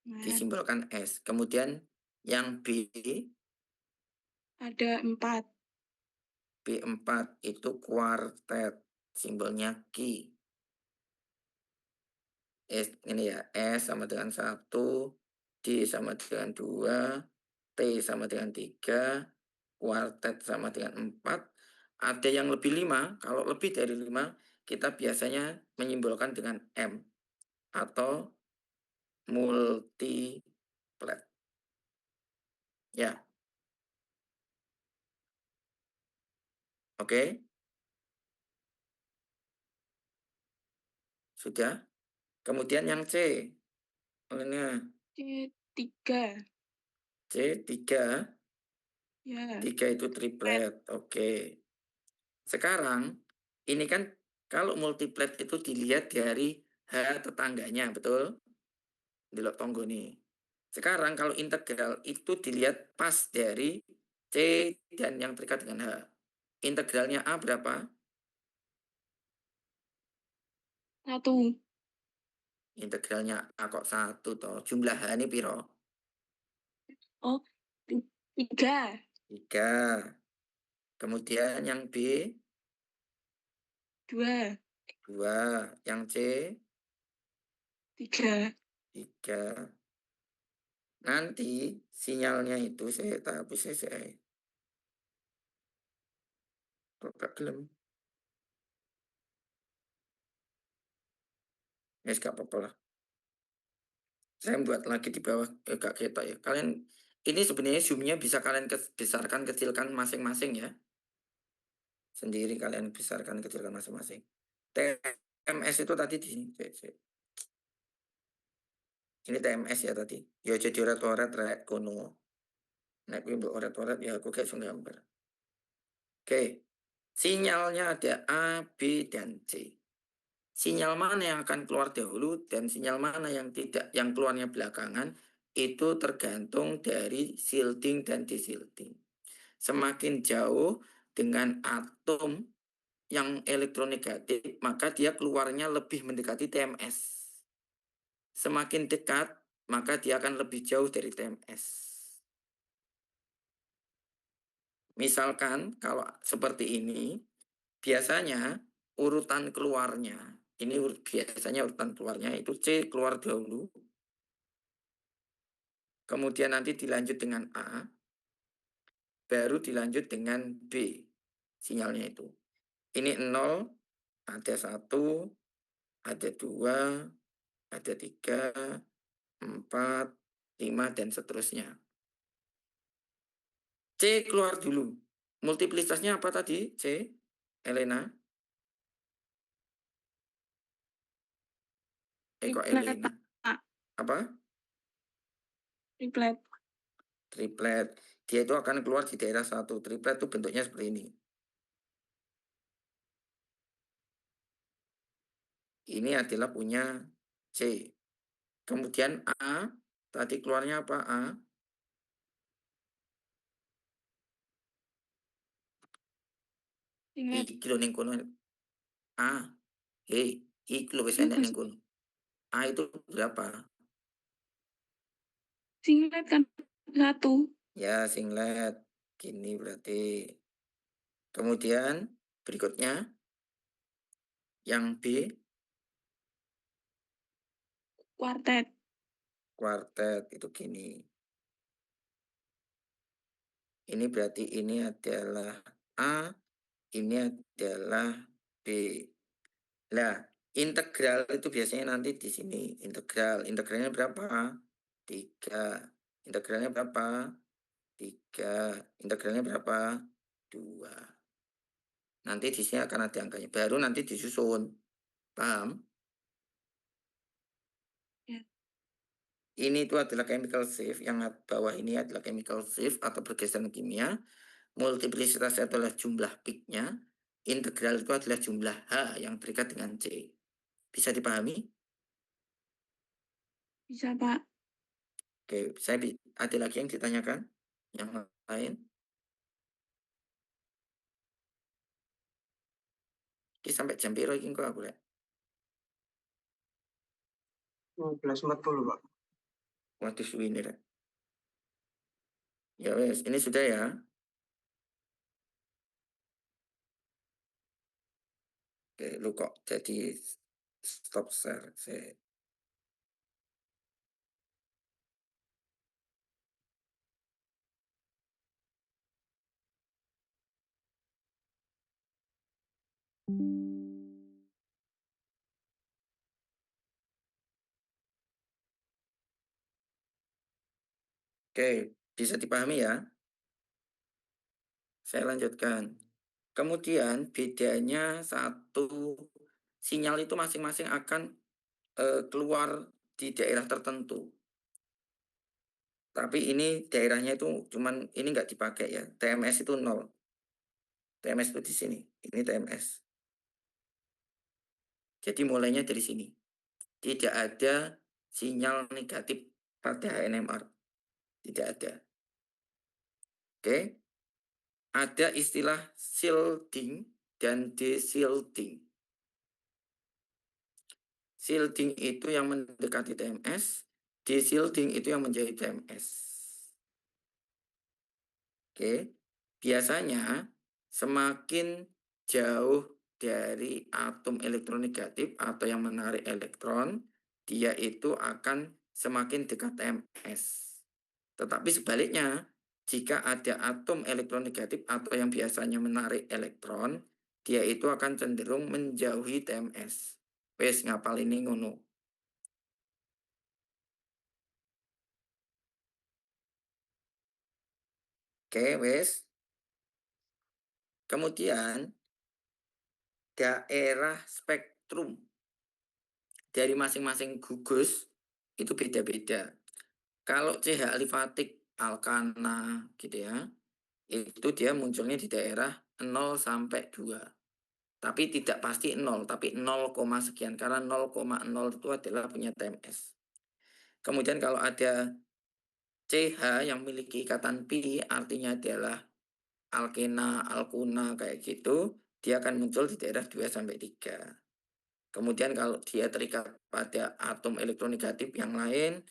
S6: nah,
S1: disimbolkan S. Kemudian yang B,
S6: ada 4.
S1: B4 itu kuartet, simbolnya Ki. S ini ya, S sama dengan 1, D sama dengan 2, T sama dengan 3, kuartet sama dengan 4. Ada yang lebih 5, kalau lebih dari 5, kita biasanya menyimbolkan dengan M atau multiplet. Ya, oke? Sudah? Kemudian yang C, olehnya
S6: C3.
S1: C3,
S6: Ya,
S1: 3 itu triplet, oke. Sekarang, ini kan kalau multiplet itu dilihat dari H tetangganya, betul? Delok tonggo nih. Sekarang kalau integral itu dilihat pas dari C dan yang terikat dengan H. Integralnya A berapa?
S6: 1.
S1: Integralnya A kok 1 toh. Jumlah H ini piro?
S6: Oh, 3.
S1: 3. Kemudian yang B
S6: 2,
S1: 2. Yang C?
S6: 3.
S1: 3. Nanti sinyalnya itu saya tak hapus saya. Kok gak gelem? Ya, gak apa-apa lah. Saya buat lagi di bawah, gak ketok ya. Kalian, ini sebenarnya zoomnya bisa kalian besarkan, kecilkan masing-masing ya. Sendiri kalian besarkan, kecilkan masing-masing. TMS itu tadi di sini. Ini TMS ya tadi. Ya jadi oret-oret rek kono. Nek kuwi mbok oret-oret ya aku kayak gambar. Oke. Sinyalnya ada A, B, dan C. Sinyal mana yang akan keluar dahulu dan sinyal mana yang tidak, yang keluarnya belakangan, itu tergantung dari shielding dan deshielding. Semakin jauh dengan atom yang elektronegatif, maka dia keluarnya lebih mendekati TMS. Semakin dekat, maka dia akan lebih jauh dari TMS. Misalkan kalau seperti ini, biasanya urutan keluarnya, ini biasanya urutan keluarnya itu C keluar dahulu, kemudian nanti dilanjut dengan A, baru dilanjut dengan B, sinyalnya itu. Ini 0, ada 1, ada 2, ada 3, 4, 5, dan seterusnya. C keluar dulu. Multiplisitasnya apa tadi, C? Elena? Kok
S6: Triplet,
S1: Elena?
S6: Pak.
S1: Apa?
S6: Triplet.
S1: Triplet. Dia itu akan keluar di daerah 1. Triplet itu bentuknya seperti ini. Ini adalah punya C. Kemudian A, tadi keluarnya apa A?
S6: Singlet.
S1: Iki lho ning kono. A. Hei, iki lho wis
S6: Iya,
S1: enek
S6: Mas.
S1: ning kono. A itu berapa?
S6: Singlet kan 1.
S1: Ya, singlet. Gini berarti. Kemudian berikutnya yang B,
S6: Kuartet.
S1: kuartet itu gini. Ini berarti ini adalah A, ini adalah B. Nah, integral itu biasanya nanti di sini. Integralnya berapa? 3. Integralnya berapa? 3. Integralnya berapa? 2. Nanti di sini akan ada angkanya. Baru nanti disusun. Paham?
S6: Ya.
S1: Ini itu adalah chemical shift. Yang bawah ini adalah chemical shift atau pergeseran kimia. Multiplisitas adalah jumlah peaknya. Integral itu adalah jumlah H yang terikat dengan C. Bisa dipahami?
S6: Bisa, Pak.
S1: Oke, ada lagi yang ditanyakan? Yang lain? Oke, sampai jam piro iki kok aku lihat.
S7: 12.40, Pak.
S1: Waduh, suwi ini, Rek. Ya wes, ini sudah ya. Oke, lu kok jadi stop share. Oke, bisa dipahami ya. Saya lanjutkan. Kemudian bedanya satu, sinyal itu masing-masing akan keluar di daerah tertentu. Tapi ini daerahnya itu cuman ini nggak dipakai ya. TMS itu 0. TMS itu di sini. Ini TMS. Jadi mulainya dari sini. Tidak ada sinyal negatif pada HNMR. Tidak ada. Oke. Ada istilah shielding dan deshielding. Shielding itu yang mendekati TMS, deshielding itu yang menjadi TMS. Oke. Biasanya semakin jauh dari atom elektronegatif atau yang menarik elektron, dia itu akan semakin dekat TMS. Tetapi sebaliknya, jika ada atom elektronegatif atau yang biasanya menarik elektron, dia itu akan cenderung menjauhi TMS. Wes ngapal ini ngono. Oke, wes. Kemudian daerah spektrum dari masing-masing gugus itu beda-beda. Kalau CH alifatik alkana gitu ya, itu dia munculnya di daerah 0 sampai 2. Tapi tidak pasti 0, tapi 0, sekian karena 0,0 itu adalah punya TMS. Kemudian kalau ada CH yang memiliki ikatan pi artinya adalah alkena, alkuna kayak gitu, dia akan muncul di daerah 2 sampai 3. Kemudian kalau dia terikat pada atom elektronegatif yang lain,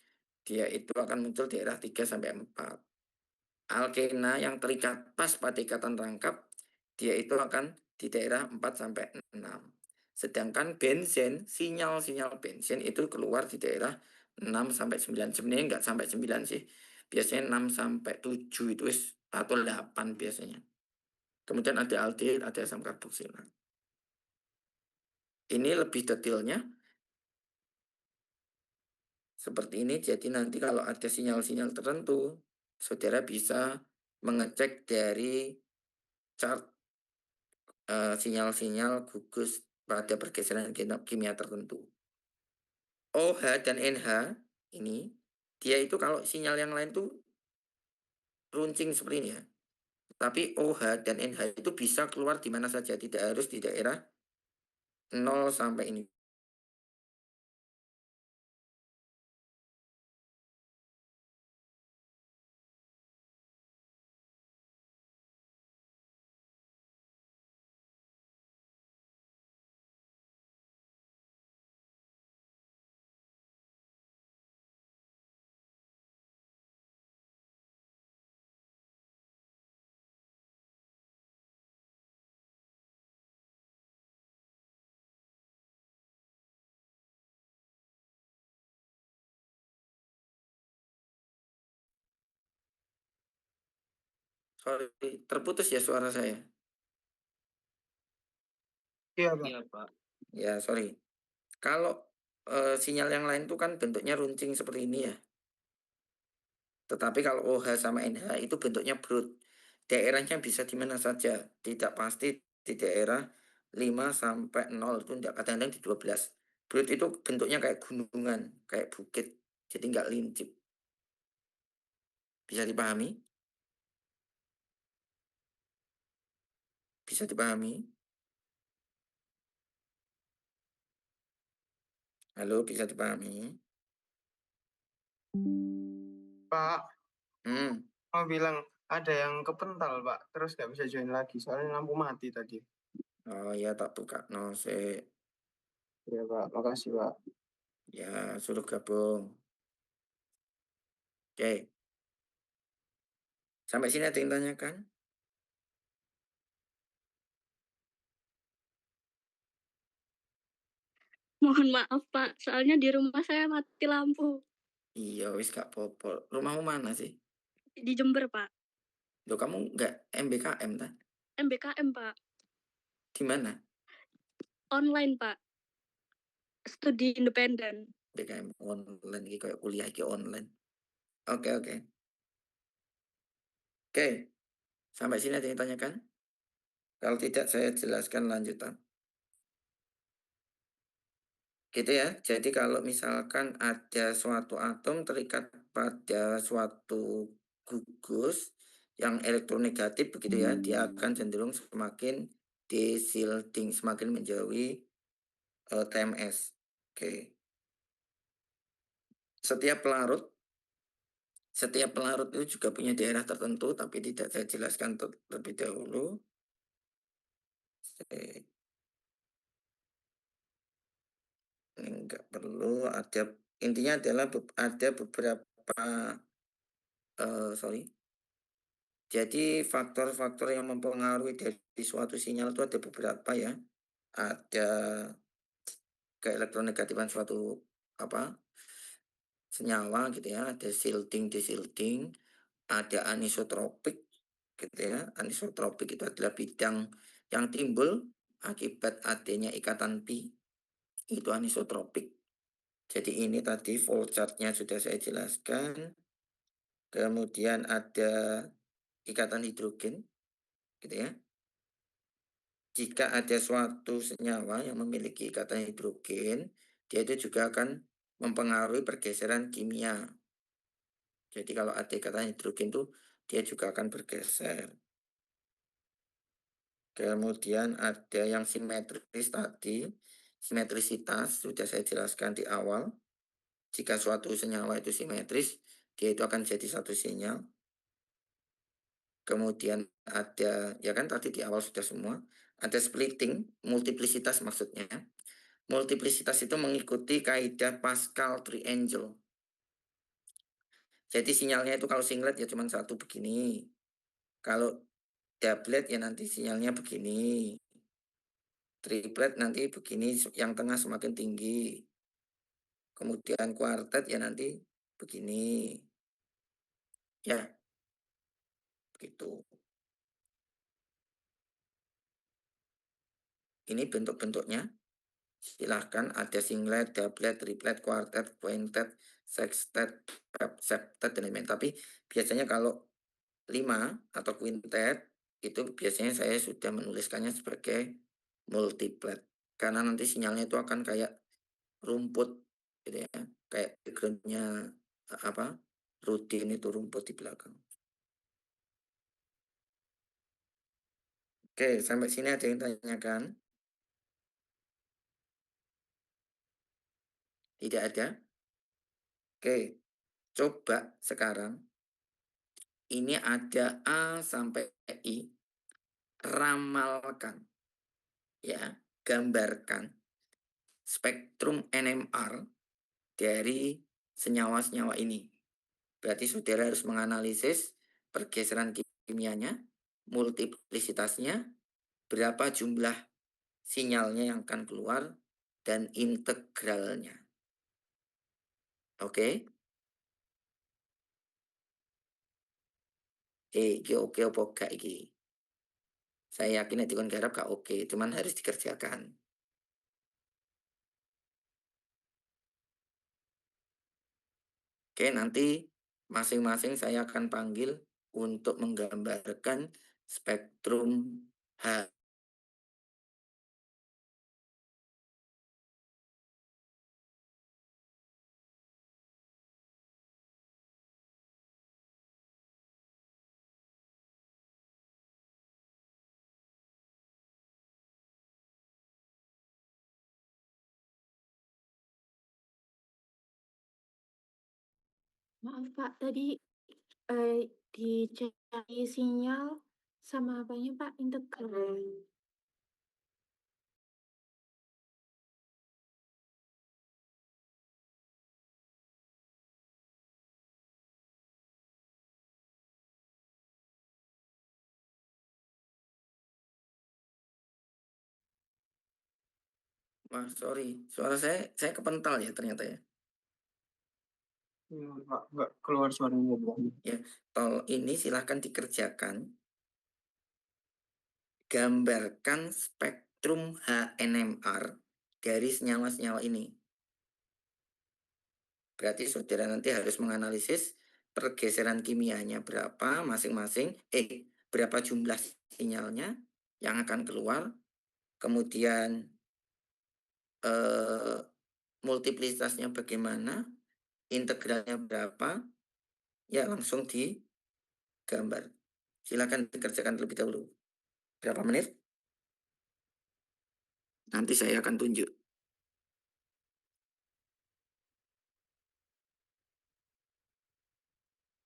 S1: dia itu akan muncul di daerah 3 sampai 4. Alkena yang terikat pas pada ikatan rangkap, dia itu akan di daerah 4 sampai 6. Sedangkan benzen, sinyal-sinyal benzen itu keluar di daerah 6 sampai 9. Sebenarnya enggak sampai 9 sih. Biasanya 6 sampai 7 itu atau 8 biasanya. Kemudian ada aldehid, ada asam karboksilat. Ini lebih detailnya seperti ini. Jadi nanti kalau ada sinyal-sinyal tertentu, saudara bisa mengecek dari chart sinyal-sinyal gugus pada pergeseran kimia tertentu. OH dan NH ini, dia itu kalau sinyal yang lain tuh runcing seperti ini ya. Tapi OH dan NH itu bisa keluar di mana saja, tidak harus di daerah 0 sampai ini. Sorry, terputus ya suara saya.
S7: Iya, Pak.
S3: Iya, Pak.
S1: Ya, sorry. Kalau sinyal yang lain tuh kan bentuknya runcing seperti ini ya. Tetapi kalau OH sama NH itu bentuknya broad. Daerahnya bisa di mana saja. Tidak pasti di daerah 5 sampai 0 itu enggak, kadang-kadang di 12. Broad itu bentuknya kayak gunungan, kayak bukit. Jadi enggak lincip. Bisa dipahami? Bisa dipahami? Halo, bisa dipahami?
S7: Pak,
S1: Hmm.
S7: mau bilang ada yang kepental, Pak. Terus nggak bisa join lagi, soalnya lampu mati tadi.
S1: Oh ya, tak buka. No,
S7: Iya, Pak. Makasih, Pak.
S1: ya, suruh gabung. Oke. Sampai sini ada yang tanyakan?
S2: Mohon maaf, Pak, soalnya di rumah saya mati lampu.
S1: Iya, wis gak popol. Rumahmu mana sih?
S2: Di Jember, Pak.
S1: Loh, kamu nggak MBKM, tak?
S2: MBKM, Pak.
S1: Di mana?
S2: Online, Pak. Studi independen.
S1: BKM online, iki kayak kuliah iki online. Oke, oke. Oke, sampai sini ada yang tanyakan? Kalau tidak, saya jelaskan lanjutan. Gitu ya. Jadi kalau misalkan ada suatu atom terikat pada suatu gugus yang elektronegatif begitu ya, dia akan cenderung semakin deshielding, semakin menjauhi TMS. Oke. Setiap pelarut itu juga punya daerah tertentu, tapi tidak saya jelaskan terlebih dahulu. Ini enggak perlu, ada intinya adalah ada beberapa sorry. Jadi faktor-faktor yang mempengaruhi dari suatu sinyal itu ada beberapa ya. ada keelektronegatifan suatu senyawa gitu ya, ada shielding, desilting, ada anisotropik gitu ya. Anisotropik itu adalah bidang yang timbul akibat adanya ikatan pi, itu anisotropik. Jadi ini tadi flowchart-nya sudah saya jelaskan. Kemudian ada ikatan hidrogen gitu ya. Jika ada suatu senyawa yang memiliki ikatan hidrogen, dia itu juga akan mempengaruhi pergeseran kimia. Jadi kalau ada ikatan hidrogen itu dia juga akan bergeser. Kemudian ada yang simetris tadi. Simetrisitas sudah saya jelaskan di awal. Jika suatu senyawa itu simetris, dia itu akan jadi satu sinyal. Kemudian ada, ya kan tadi di awal sudah semua, ada splitting, multiplisitas maksudnya. Multiplisitas itu mengikuti kaidah Pascal triangle. Jadi sinyalnya itu kalau singlet ya cuma satu begini. Kalau doublet ya nanti sinyalnya begini. Triplet nanti begini, yang tengah semakin tinggi. Kemudian kuartet ya nanti begini. Ya, begitu. Ini bentuk-bentuknya. Silahkan ada singlet, doublet, triplet, kuartet, quintet, sextet, septet, dan lain-lain. Tapi biasanya kalau 5 atau quintet, itu biasanya saya sudah menuliskannya sebagai multiplet. Karena nanti sinyalnya itu akan kayak rumput, gitu ya. Kayak backgroundnya rutin itu rumput di belakang. Oke, sampai sini ada yang tanyakan? Tidak ada? Oke, coba sekarang. Ini ada A sampai I. Ramalkan. Ya, gambarkan spektrum NMR dari senyawa-senyawa ini. Berarti saudara harus menganalisis pergeseran kimianya, multiplisitasnya, berapa jumlah sinyalnya yang akan keluar, dan integralnya. Oke? Iki oke apa gak iki? Saya yakin itu kan garap gak oke, cuman harus dikerjakan. Oke, nanti masing-masing saya akan panggil untuk menggambarkan spektrum H.
S8: Maaf Pak, tadi dicari sinyal sama apanya Pak? Integral.
S1: Wah, sorry. Suara saya kepental ya ternyata ya.
S7: Pak, nggak keluar suaranya.
S1: Ya, tol ini silahkan dikerjakan. Gambarkan spektrum HNMR dari senyawa-senyawa ini. Berarti saudara nanti harus menganalisis pergeseran kimianya berapa masing-masing, berapa jumlah sinyalnya yang akan keluar, kemudian multiplisitasnya bagaimana, integralnya berapa, ya langsung digambar. Silakan dikerjakan terlebih dahulu. Berapa menit? Nanti saya akan tunjuk.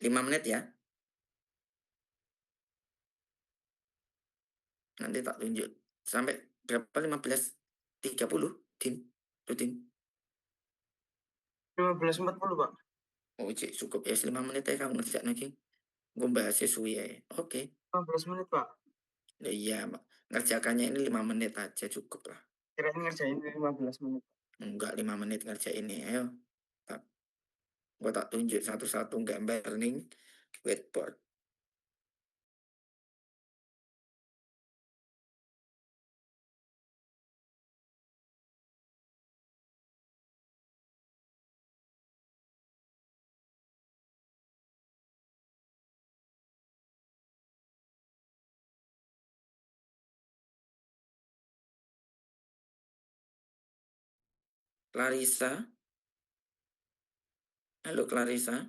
S1: 5 menit ya. Nanti tak tunjuk. Sampai berapa? 15.30, Din? Rutin.
S7: 15.40 Pak.
S1: Oh, cik, cukup ya 5 menit ya kamu ngerjain lagi. Gue bahasnya suwi ya. Oke.
S7: 15 menit Pak.
S1: Iya, ngerjakannya ini 5 menit aja cukup lah.
S7: Kirain ngerjain 15 menit.
S1: Enggak 5 menit ngerjainnya. Ayo. Gue tak tunjuk satu-satu gambar nih whiteboard. Clarissa. Halo Clarissa.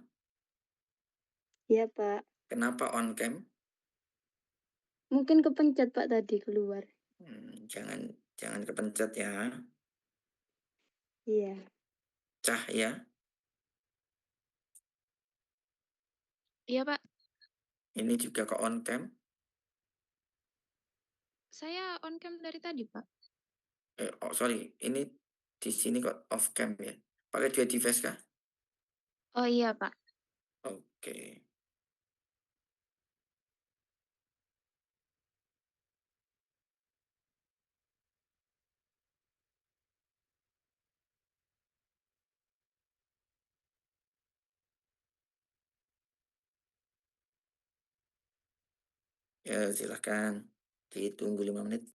S2: Iya, Pak.
S1: Kenapa on cam?
S2: Mungkin kepencet, Pak, tadi keluar.
S1: Jangan kepencet ya.
S2: Iya.
S1: Cahya.
S9: Iya, Pak.
S1: Ini juga ke on cam.
S9: Saya on cam dari tadi, Pak.
S1: Sorry, ini di sini kok off cam ya. Pakai 2 device kah?
S9: Oh iya, Pak.
S1: Oke. Ya, silahkan ditunggu 5 menit.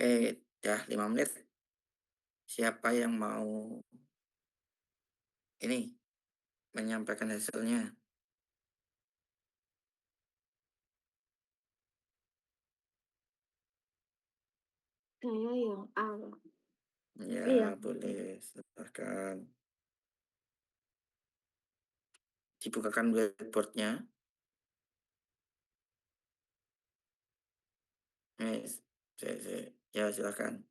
S1: Dah 5 menit. Siapa yang mau ini menyampaikan hasilnya?
S8: Saya yang A.
S1: Ya,
S2: Iya.
S1: boleh. Silahkan. Dibukakan whiteboard-nya. Ya, silakan.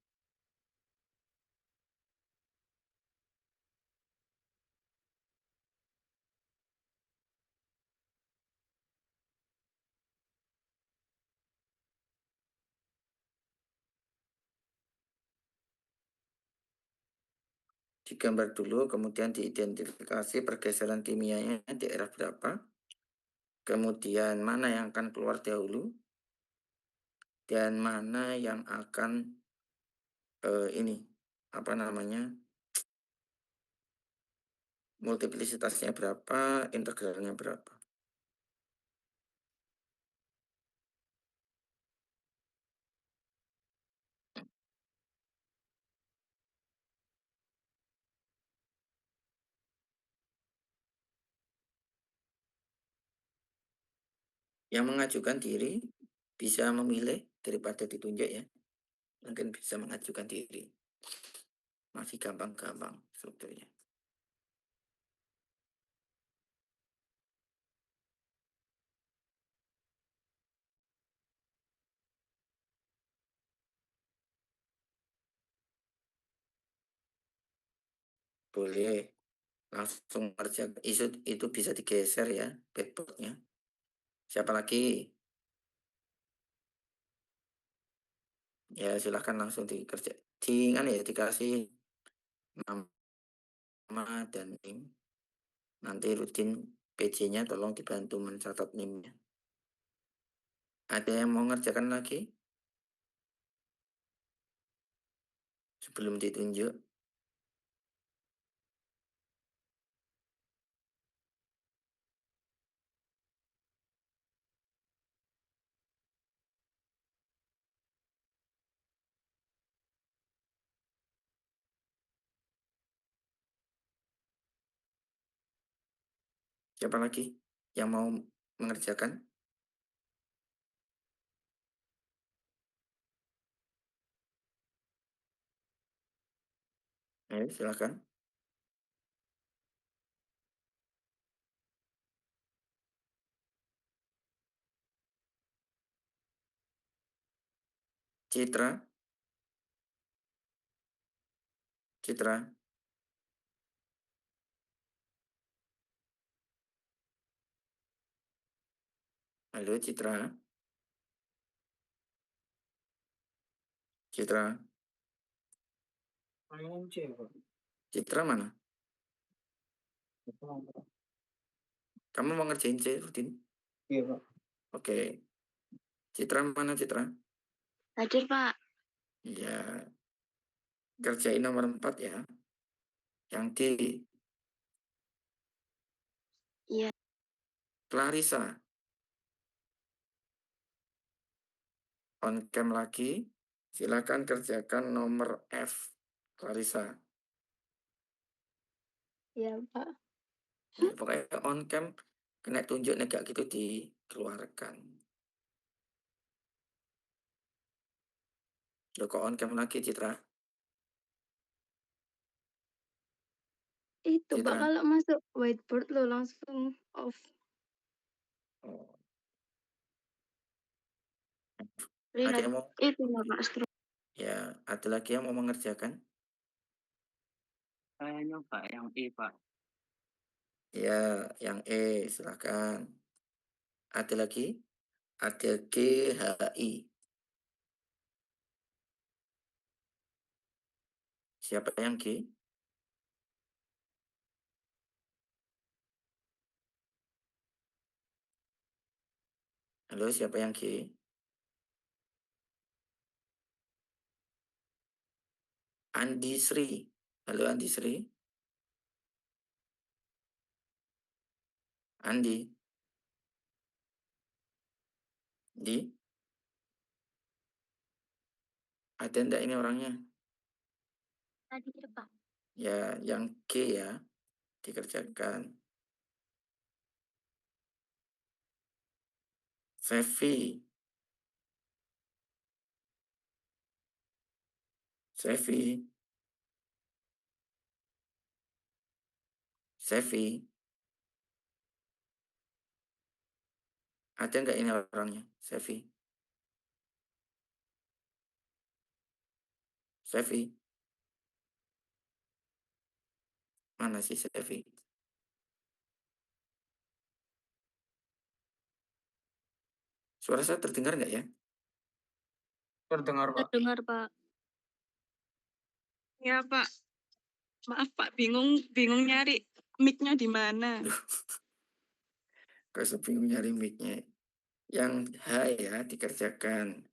S1: Digambar dulu, kemudian diidentifikasi pergeseran kimianya di daerah berapa. Kemudian mana yang akan keluar dahulu dan mana yang akan ini apa namanya multiplisitasnya berapa, integralnya berapa. Yang mengajukan diri bisa memilih daripada ditunjuk ya. Mungkin bisa mengajukan diri. Masih gampang-gampang strukturnya. Boleh langsung kerja itu bisa digeser ya backboardnya. Siapa lagi? Ya silahkan langsung dikerja. Ya dikasih nama dan NIM. Nanti rutin PJ-nya tolong dibantu mencatat NIM-nya. Ada yang mau ngerjakan lagi? Sebelum ditunjuk. Siapa lagi yang mau mengerjakan? Ayo silakan. Citra. Citra. Halo Citra. Citra. Citra mana? Kamu mau ngerjain C, Rutin?
S7: Iya, Pak.
S1: Oke. Citra mana Citra?
S9: Hadir, Pak.
S1: Iya. Kerjain nomor 4 ya. Yang D.
S9: Iya.
S1: Clarissa. On cam lagi. Silakan kerjakan nomor F. Clarissa.
S2: Iya, Pak.
S1: Ya, pokoknya on cam kena tunjuk negak gitu dikeluarkan. Loh, kok on cam lagi Citra?
S2: Itu Pak,
S1: Citra.
S2: kalau masuk whiteboard lo langsung off.
S1: Oh.
S2: Lihat
S1: Ada yang mau?
S2: itu ya Pak,
S1: Ya, ada lagi yang mau mengerjakan?
S3: Saya nyoba yang E, Pak.
S1: Ya, yang E, silakan. Ada lagi? Ada G, H, I. Siapa yang G? Halo, siapa yang G? Andi Sri. Halo Andi Sri. Andi. Di. Ada enggak ini orangnya?
S9: Tadi Pak.
S1: Ya, yang G ya, dikerjakan. Sevi. Sevi. Sevi. Ada enggak ini orangnya? Sevi. Sevi. Mana sih Sevi? Suara saya terdengar enggak ya?
S7: Terdengar, Pak.
S2: Terdengar, Pak.
S6: Ya, Pak. Maaf, Pak. Bingung nyari mic-nya di mana.
S1: Kok saya bingung nyari mic-nya. Yang H ya, dikerjakan.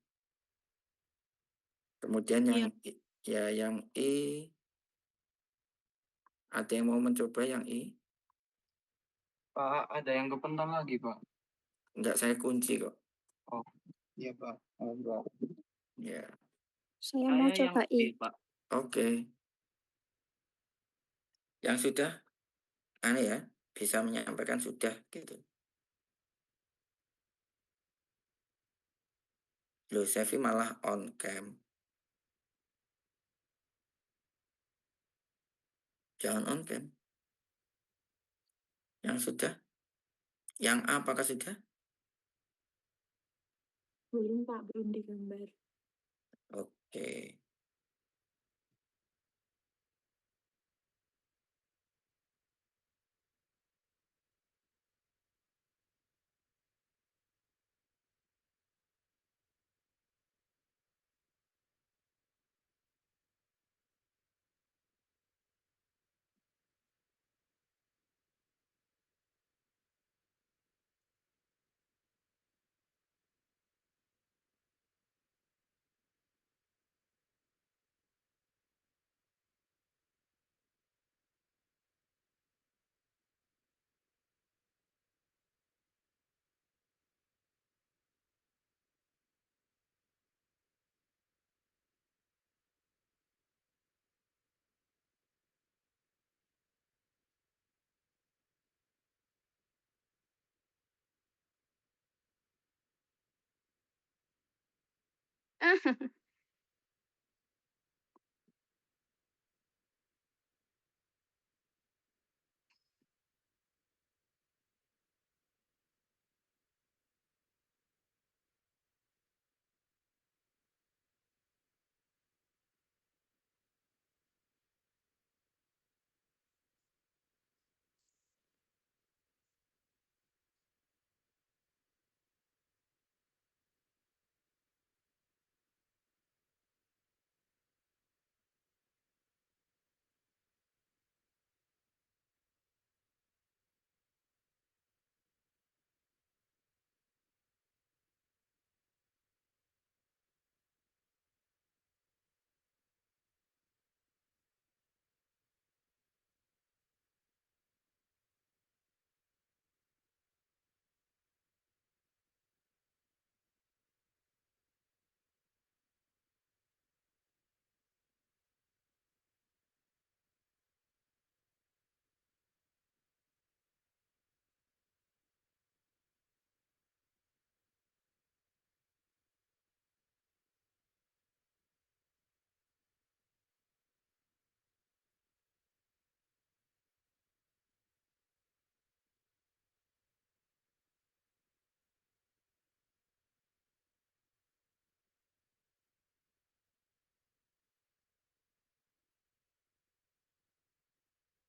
S1: Kemudian yang yang I. Ada yang mau mencoba yang I?
S7: Pak, ada yang kepental lagi, Pak.
S1: Enggak, saya kunci kok.
S7: Oh, iya, Pak. Oh, Pak.
S1: Ya,
S2: Saya mau
S3: Saya yang
S2: coba
S3: E,
S2: I.
S3: Pak.
S1: oke. Yang sudah, aneh ya, bisa menyampaikan sudah gitu. Loh, Sevi malah on cam. Jangan on cam. Yang sudah? Yang A apakah sudah?
S8: Belum, Pak. Belum digambar.
S1: Oke.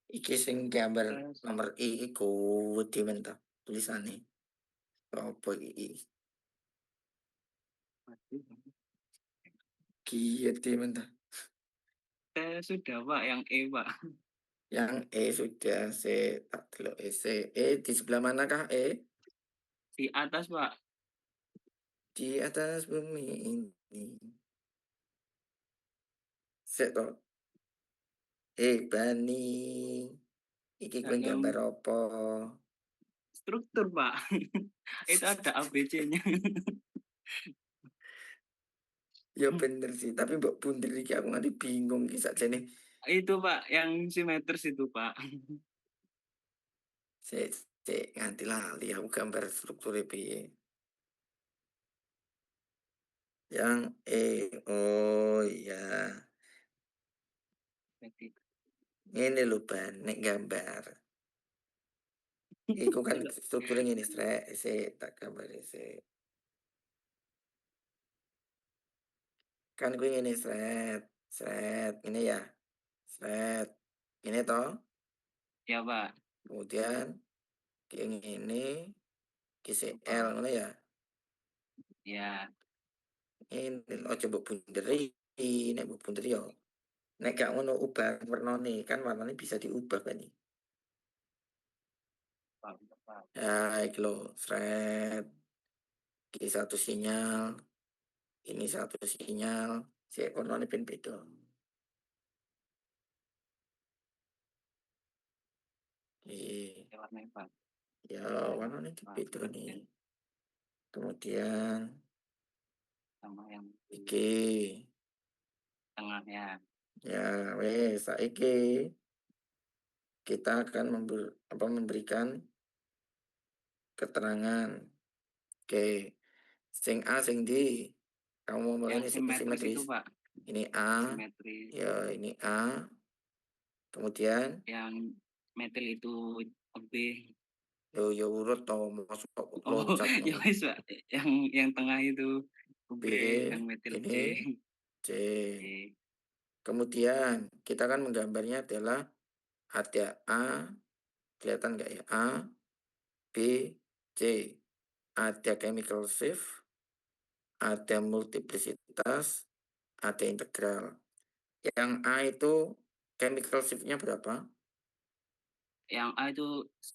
S1: Iki sing gambar nomor I iku wedi men ta tulisane. Apa iki? Kiye men ta.
S3: Saya sudah, Pak. Yang E, Pak.
S1: Yang E sudah, saya tak delok di sebelah manakah E?
S3: Di atas, Pak.
S1: Di atas bumi ini. Sik to. Bani. Iki kowe
S3: Dalam
S1: gambar apa?
S3: struktur, Pak. Itu ada ABC-nya.
S1: Ya bener sih, tapi mbok bunder iki aku nganti bingung iki sakjane.
S3: Itu Pak, yang simetris itu Pak.
S1: Sik nganti lali aku gambar strukture piye. Yang oh iya.
S3: Jadi,
S1: Ngene lho Ban, nek gambar. Iku kan strukture ngene, sik tak gambari sik. Kan kuwi ngene ngene ya. Ngene toh.
S3: ya Pak.
S1: Kemudian kayak ngene, ki L ngono ya.
S3: Ya,
S1: Ini ojo mbok bunderi, nek mbok bunderi yo. Nek gak ngono ubah warnane, kan warnane bisa diubah kan iki.
S3: Pak.
S1: Ya iki lho, iki satu sinyal, ini satu sinyal, sik warnane ben beda. Iki,
S3: Warnanya Pak.
S1: ya warnane beda nih. Kemudian
S3: Sama yang
S1: iki,
S3: tengahnya.
S1: ya wes saiki kita akan memberikan keterangan. Oke, sing A sing D. Kamu mau mulai
S3: Yang
S1: nih
S3: simetris itu
S1: simetris.
S3: Pak.
S1: Ini A,
S3: Simetris.
S1: ya ini A. Kemudian,
S3: Yang metil itu B.
S1: ya urut toh masuk
S3: Oh,
S1: loncat
S3: ya
S1: no.
S3: wis Pak. Yang tengah itu
S1: B,
S3: B, yang metil C.
S1: ini C.
S3: C.
S1: Kemudian kita kan menggambarnya adalah ada A, kelihatan nggak ya? A, B, C. Ada chemical shift, ada multiplicitas, ada integral. Yang A itu chemical shift-nya berapa?
S3: Yang A itu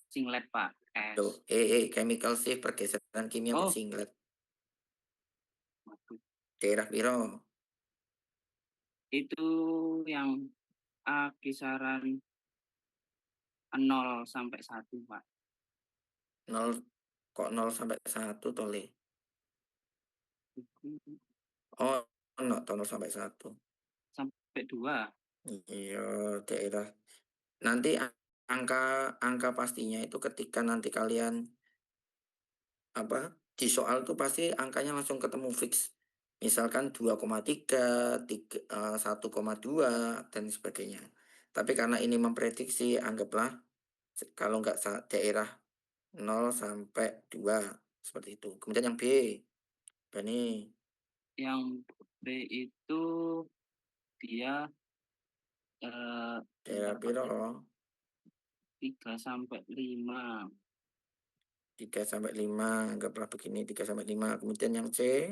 S3: singlet Pak.
S1: Tuh,
S3: S.
S1: chemical shift pergeseran kimia
S3: Oh,
S1: singlet.
S3: waduh.
S1: Daerah piro?
S3: Itu yang A kisaran 0 sampai 1 Pak.
S1: 0 kok 0 sampai 1 tole. Oh, no, 0 sampai 1.
S3: Sampai 2.
S1: Iya, daerah. Nanti angka pastinya itu ketika nanti kalian apa di soal tuh pasti angkanya langsung ketemu fix. Misalkan 2,3, 1,2 dan sebagainya. Tapi karena ini memprediksi, anggaplah kalau nggak daerah 0 sampai 2 seperti itu. Kemudian yang B, Bani,
S3: Yang B itu dia
S1: daerah
S3: bentar, Pak,
S1: piro?
S3: 3 sampai 5.
S1: 3 sampai 5, anggaplah begini 3 sampai 5. Kemudian yang C,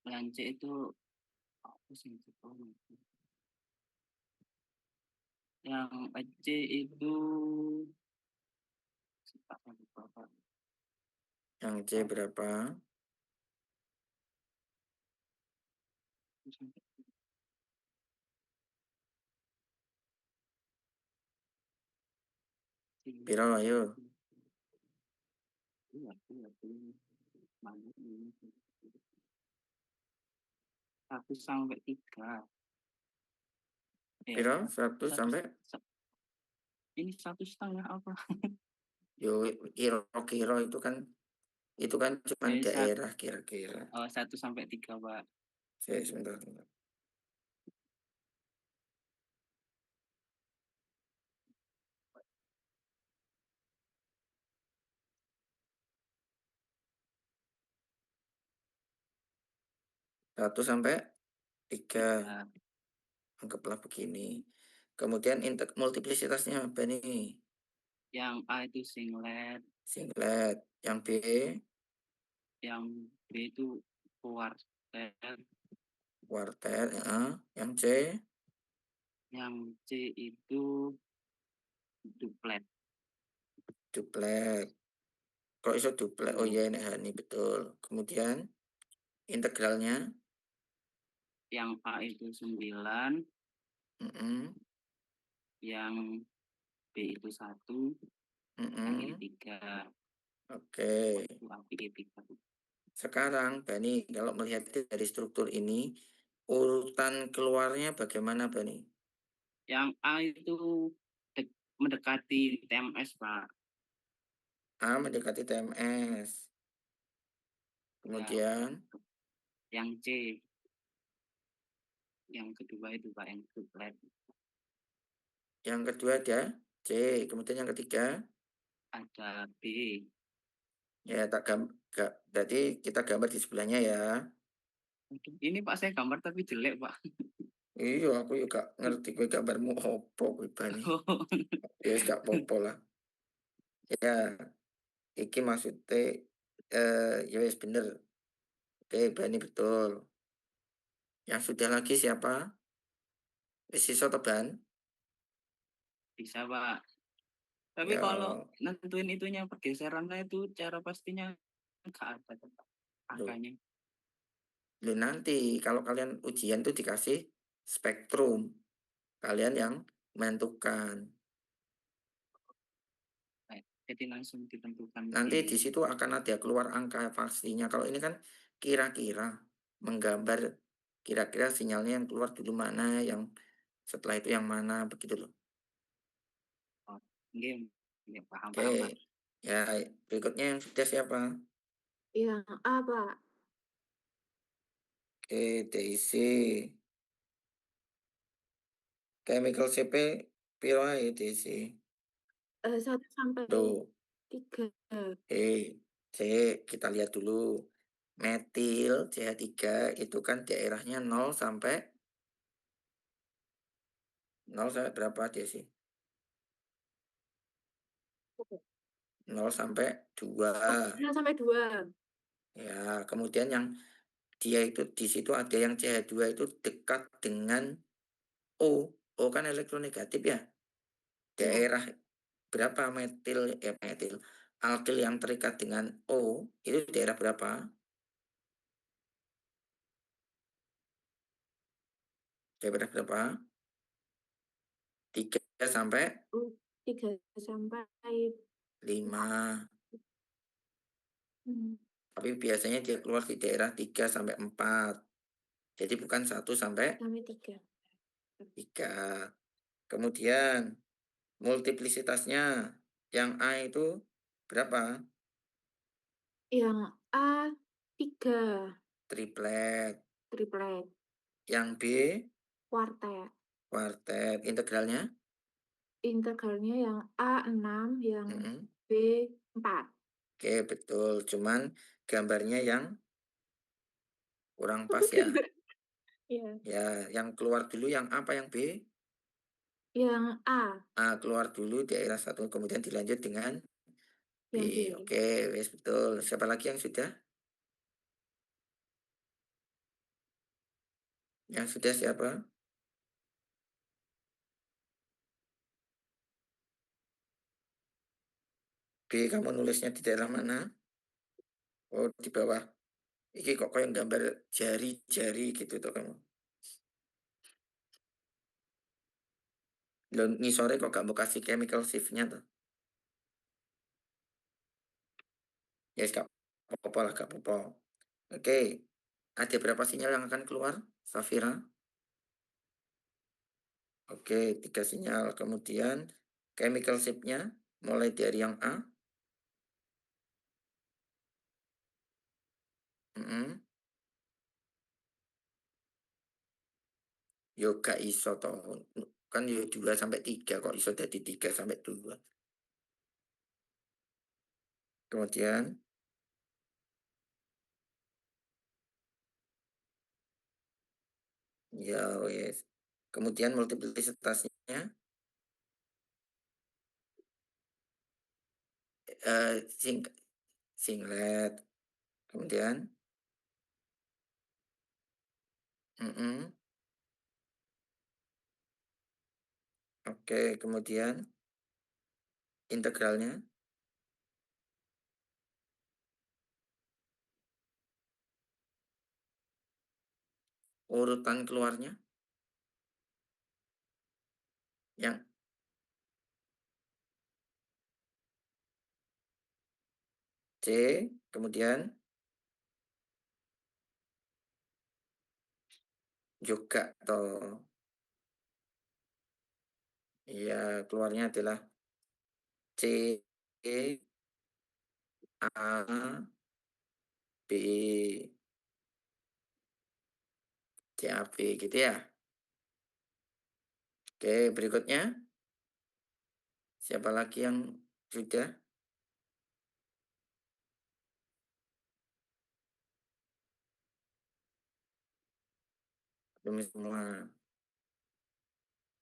S3: Yang C itu apa sih? Yang C itu
S1: yang C berapa? Piro ayo?
S3: Satu sampai 3.
S1: Piro? 100 sampai?
S3: Ini 1,5 apa?
S1: Yo, kiro-kiro itu kan cuma daerah kira-kira.
S3: Oh, 1 sampai 3 Pak.
S1: Sebentar. 1 sampai 3. Anggaplah begini. Kemudian multiplicitasnya apa nih?
S3: Yang A itu singlet.
S1: Singlet. Yang B?
S3: Yang B itu kuartet.
S1: Kuartet. Yang C?
S3: Yang C itu duplet.
S1: Duplet. Kok iso duplet? Oh iya, ini betul. Kemudian integralnya?
S3: Yang A itu 9. Yang B itu 1. Yang ini 3.
S1: Oke.
S3: Waktu A, B, 3.
S1: Sekarang Bani kalau melihat dari struktur ini, urutan keluarnya bagaimana Bani?
S3: Yang A itu mendekati TMS, Pak.
S1: A mendekati TMS. Kemudian
S3: Yang C, yang kedua itu Pak, yang triplet.
S1: yang kedua ada C, kemudian yang ketiga
S3: Ada B.
S1: ya berarti kita gambar di sebelahnya ya.
S3: Ini Pak saya gambar tapi jelek Pak.
S1: Iya, aku juga ngerti gue gambarmu opo gue Bani. Ya wis gak apa-apa lah. Ya, iki maksudnya ya wis bener. Oke, Bani betul. Yang sudah lagi siapa? Wis iso teban?
S3: Bisa Pak. Tapi
S1: Ya,
S3: kalau nentuin itunya pergeserannya itu cara pastinya nggak ada Pak, angkanya.
S1: lu nanti kalau kalian ujian tuh dikasih spektrum. Kalian yang menentukan.
S3: Jadi langsung ditentukan
S1: Nanti di situ akan ada keluar angka pastinya. Kalau ini kan kira-kira menggambar kira-kira sinyalnya yang keluar dulu mana, yang setelah itu yang mana, begitu loh.
S3: Game. Ya, paham,
S1: Oke,
S3: paham Pak.
S1: ya berikutnya yang sudah siapa?
S8: Yang A, Pak.
S1: Oke, DC. Chemical CP, piro ae DC?
S8: 1 sampai
S1: Loh,
S8: 3.
S1: C, kita lihat dulu. Metil CH3 itu kan daerahnya 0 sampai 0 sampai berapa DC? 0 sampai 2.
S8: 0 sampai 2.
S1: Ya, kemudian yang dia itu di situ ada yang CH2 itu dekat dengan O. O kan elektronegatif ya. Daerah berapa metil alkil yang terikat dengan O itu daerah berapa? Daerah berapa? 3 sampai
S8: 3 sampai
S1: 5.
S8: Hmm.
S1: Tapi biasanya dia keluar di daerah 3 sampai 4. Jadi bukan 1 sampai
S8: 3.
S1: 3. Kemudian multiplisitasnya yang A itu berapa?
S8: Yang A 3.
S1: Triplet.
S8: Triplet.
S1: Yang B
S8: Kuartet.
S1: kuartet. Integralnya?
S8: Integralnya yang A 6, yang B 4.
S1: Oke, betul. Cuman gambarnya yang kurang pas ya.
S8: Iya.
S1: Ya, yang keluar dulu yang A apa yang B?
S8: Yang A.
S1: A keluar dulu daerah 1, kemudian dilanjut dengan B.
S8: Yang B.
S1: Oke, wes betul. Siapa lagi yang sudah? Yang sudah siapa? B, kamu nulisnya di daerah mana? Oh, di bawah. Iki kok kayak gambar jari-jari gitu tuh kamu. Lo sore kok gak mau kasih chemical shift-nya tuh. Ya, yes, gak apa-apa lah, gak apa-apa. Oke, ada berapa sinyal yang akan keluar, Safira? Oke, 3 sinyal. Kemudian chemical shift-nya mulai dari yang A. Yo gak iso toh. Kan yo 2 sampai 3 kok iso dari 3 sampai 2. Kemudian ya wes. Kemudian multiplisitasnya singlet. Kemudian oke, kemudian integralnya urutan keluarnya yang C, kemudian juga toh. Iya, keluarnya adalah C A B CAB gitu ya. Oke, berikutnya siapa lagi yang sudah? Belum semua.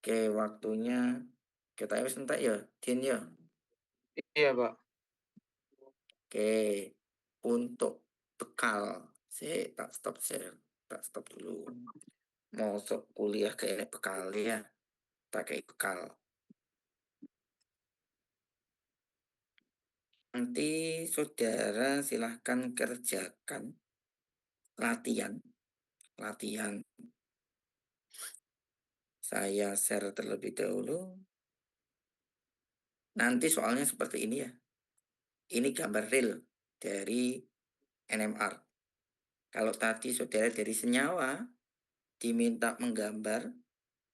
S1: Oke, waktunya kita wis entek ya, Din ya.
S7: Iya, Pak.
S1: Oke, untuk bekal, tak stop share, tak stop dulu. Masuk kuliah kayak bekal ya, tak kayak bekal. Nanti saudara silahkan kerjakan latihan. Saya share terlebih dahulu. Nanti soalnya seperti ini ya. Ini gambar real dari NMR. Kalau tadi saudara dari senyawa diminta menggambar,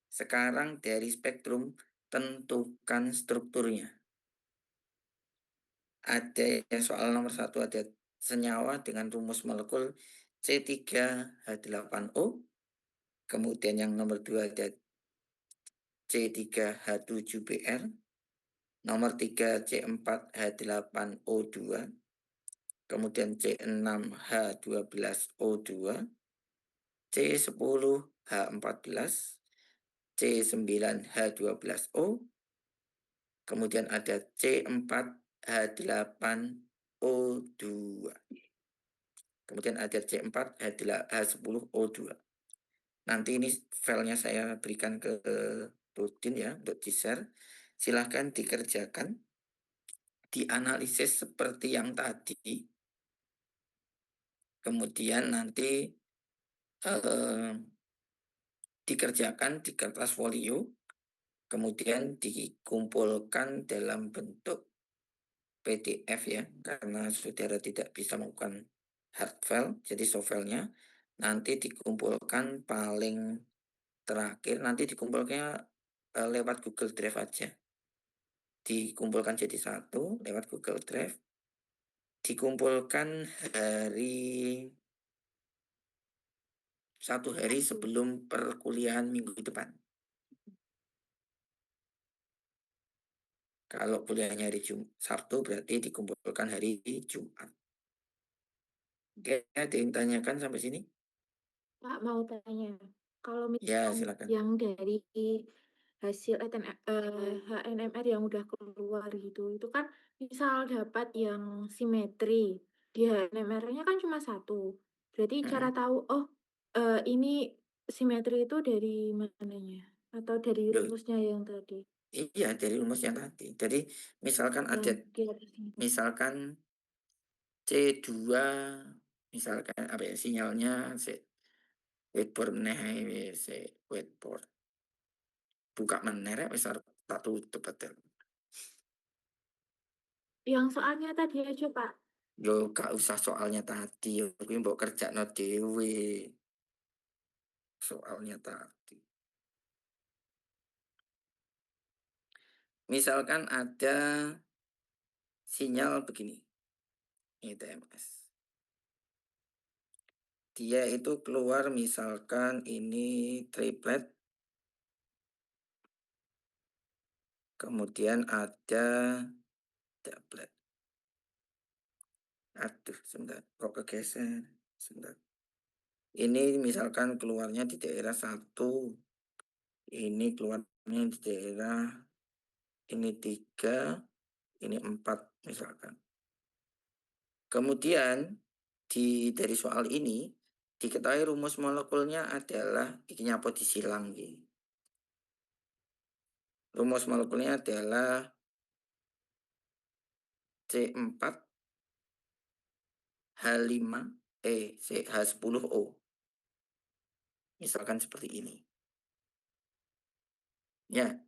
S1: sekarang dari spektrum tentukan strukturnya. Ada yang soal nomor 1 ada senyawa dengan rumus molekul C3H8O. Kemudian yang nomor 2 ada C3H7Br. Nomor 3 C4H8O2. Kemudian C6H12O2. C10H14. C9H12O. Kemudian ada C4H8O2. Kemudian ada C4H10O2. Nanti ini filenya saya berikan ke Rudin ya untuk di-share. Silahkan dikerjakan, dianalisis seperti yang tadi. Kemudian nanti dikerjakan di kertas folio, kemudian dikumpulkan dalam bentuk PDF ya, karena saudara tidak bisa melakukan hard file, jadi soft filenya nanti dikumpulkan paling terakhir, nanti dikumpulkannya lewat Google Drive aja. Dikumpulkan jadi satu lewat Google Drive, dikumpulkan satu hari sebelum perkuliahan minggu depan. Kalau kuliahnya hari Sabtu berarti dikumpulkan hari Jumat. Oke, ada yang tanyakan sampai sini?
S8: Pak mau tanya, kalau
S1: Ya,
S8: misalkan
S1: silakan.
S8: yang dari hasil HNMR yang udah keluar gitu, itu kan misal dapat yang simetri, di HNMR-nya kan cuma satu. Berarti cara tahu, oh ini simetri itu dari mananya? Atau dari
S1: Loh,
S8: rumusnya yang tadi?
S1: iya, dari rumus yang tadi. Jadi misalkan
S8: Yang
S1: ada,
S8: di atasnya.
S1: misalkan C2, misalkan apa ya, sinyalnya whiteboard meneh, whiteboard. Buka meneh, besar tak tutup betul.
S8: Yang soalnya tadi aja, Pak.
S1: Yo gak usah soalnya tadi, yo kuwi mbok kerjakno dhewe. Soalnya tadi. Misalkan ada sinyal begini. Ini TMS. Dia itu keluar misalkan ini triplet. Kemudian ada doublet. Aduh, sebentar. Kok kegeser? Sebentar. Ini misalkan keluarnya di daerah 1. Ini keluarnya di daerah ini 3, ini 4 misalkan. Kemudian dari soal ini diketahui rumus molekulnya adalah ini apa disilang ini. Rumus molekulnya adalah C4 H5 H10O. Misalkan seperti ini. Ya,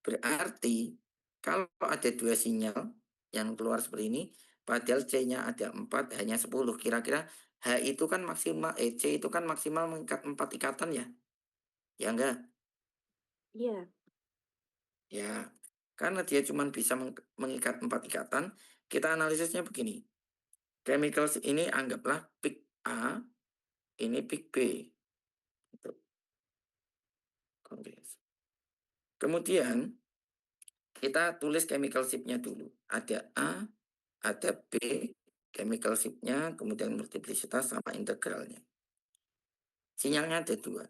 S1: berarti kalau ada 2 sinyal yang keluar seperti ini, padahal C-nya ada 4, hanya 10. Kira-kira H itu kan maksimal, C itu kan maksimal mengikat 4 ikatan ya. Ya enggak?
S8: Iya.
S1: Ya, karena dia cuma bisa mengikat 4 ikatan, kita analisisnya begini. Chemicals ini anggaplah peak A, ini peak B. Gitu. Kemudian kita tulis chemical ship-nya dulu. Ada A, ada B, chemical ship-nya, kemudian multiplicitas sama integralnya. Sinyalnya ada 2.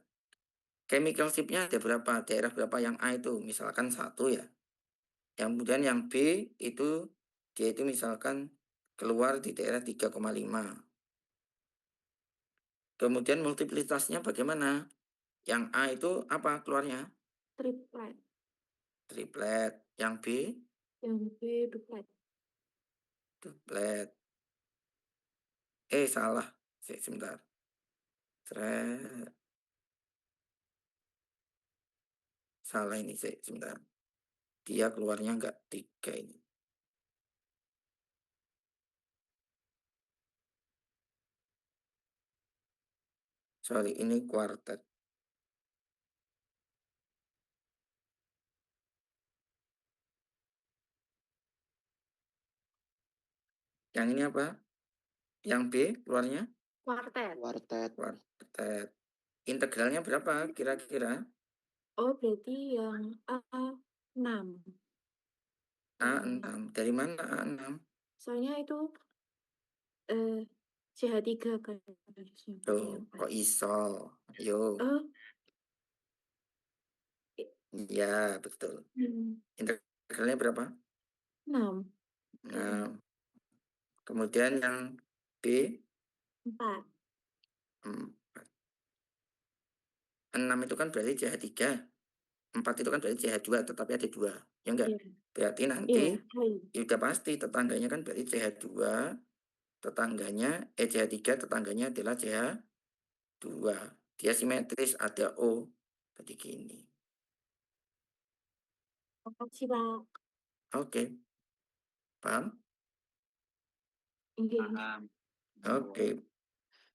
S1: Chemical ship-nya ada berapa? Daerah berapa yang A itu? Misalkan 1 ya. Yang kemudian yang B itu dia itu misalkan keluar di daerah 3,5. Kemudian multiplitasnya bagaimana? Yang A itu apa keluarnya?
S8: Triplet.
S1: Triplet. Yang B?
S8: Yang B duplet.
S1: Duplet. Salah. Sebentar. Salah ini, sebentar. Dia keluarnya enggak 3 ini. Sorry, ini kuartet. Yang ini apa? Yang B keluarnya?
S8: Kuartet.
S1: Kuartet. Integralnya berapa kira-kira?
S8: Oh, berarti yang A6.
S1: A6. Dari mana A6?
S8: Soalnya itu CH3 kan harusnya.
S1: Tuh, kok iso? Yo.
S8: Oh,
S1: Iya, betul. Integralnya berapa?
S8: 6.
S1: 6. Kemudian yang B?
S8: 4.
S1: 4. 6 itu kan berarti CH3. 4 itu kan berarti CH2, tetapi ada 2. Ya enggak?
S8: Iya.
S1: Berarti nanti ya udah pasti tetangganya kan berarti CH2, CH3 tetangganya adalah CH2. Dia simetris, ada O. Berarti gini.
S8: Makasih, Pak.
S1: Oke. Paham?
S8: Paham.
S1: Oke.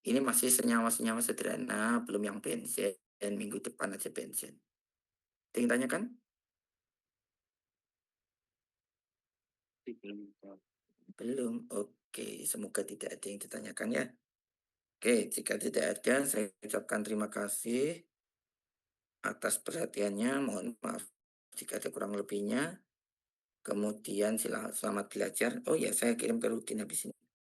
S1: Ini masih senyawa-senyawa sederhana, belum yang benzen. Minggu depan aja benzen. Ada yang tanyakan? Belum. Oke, semoga tidak ada yang ditanyakan ya. Oke, jika tidak ada, saya ucapkan terima kasih atas perhatiannya. Mohon maaf jika ada kurang lebihnya. Kemudian selamat belajar. Oh ya, saya kirim ke Rudin habis ini.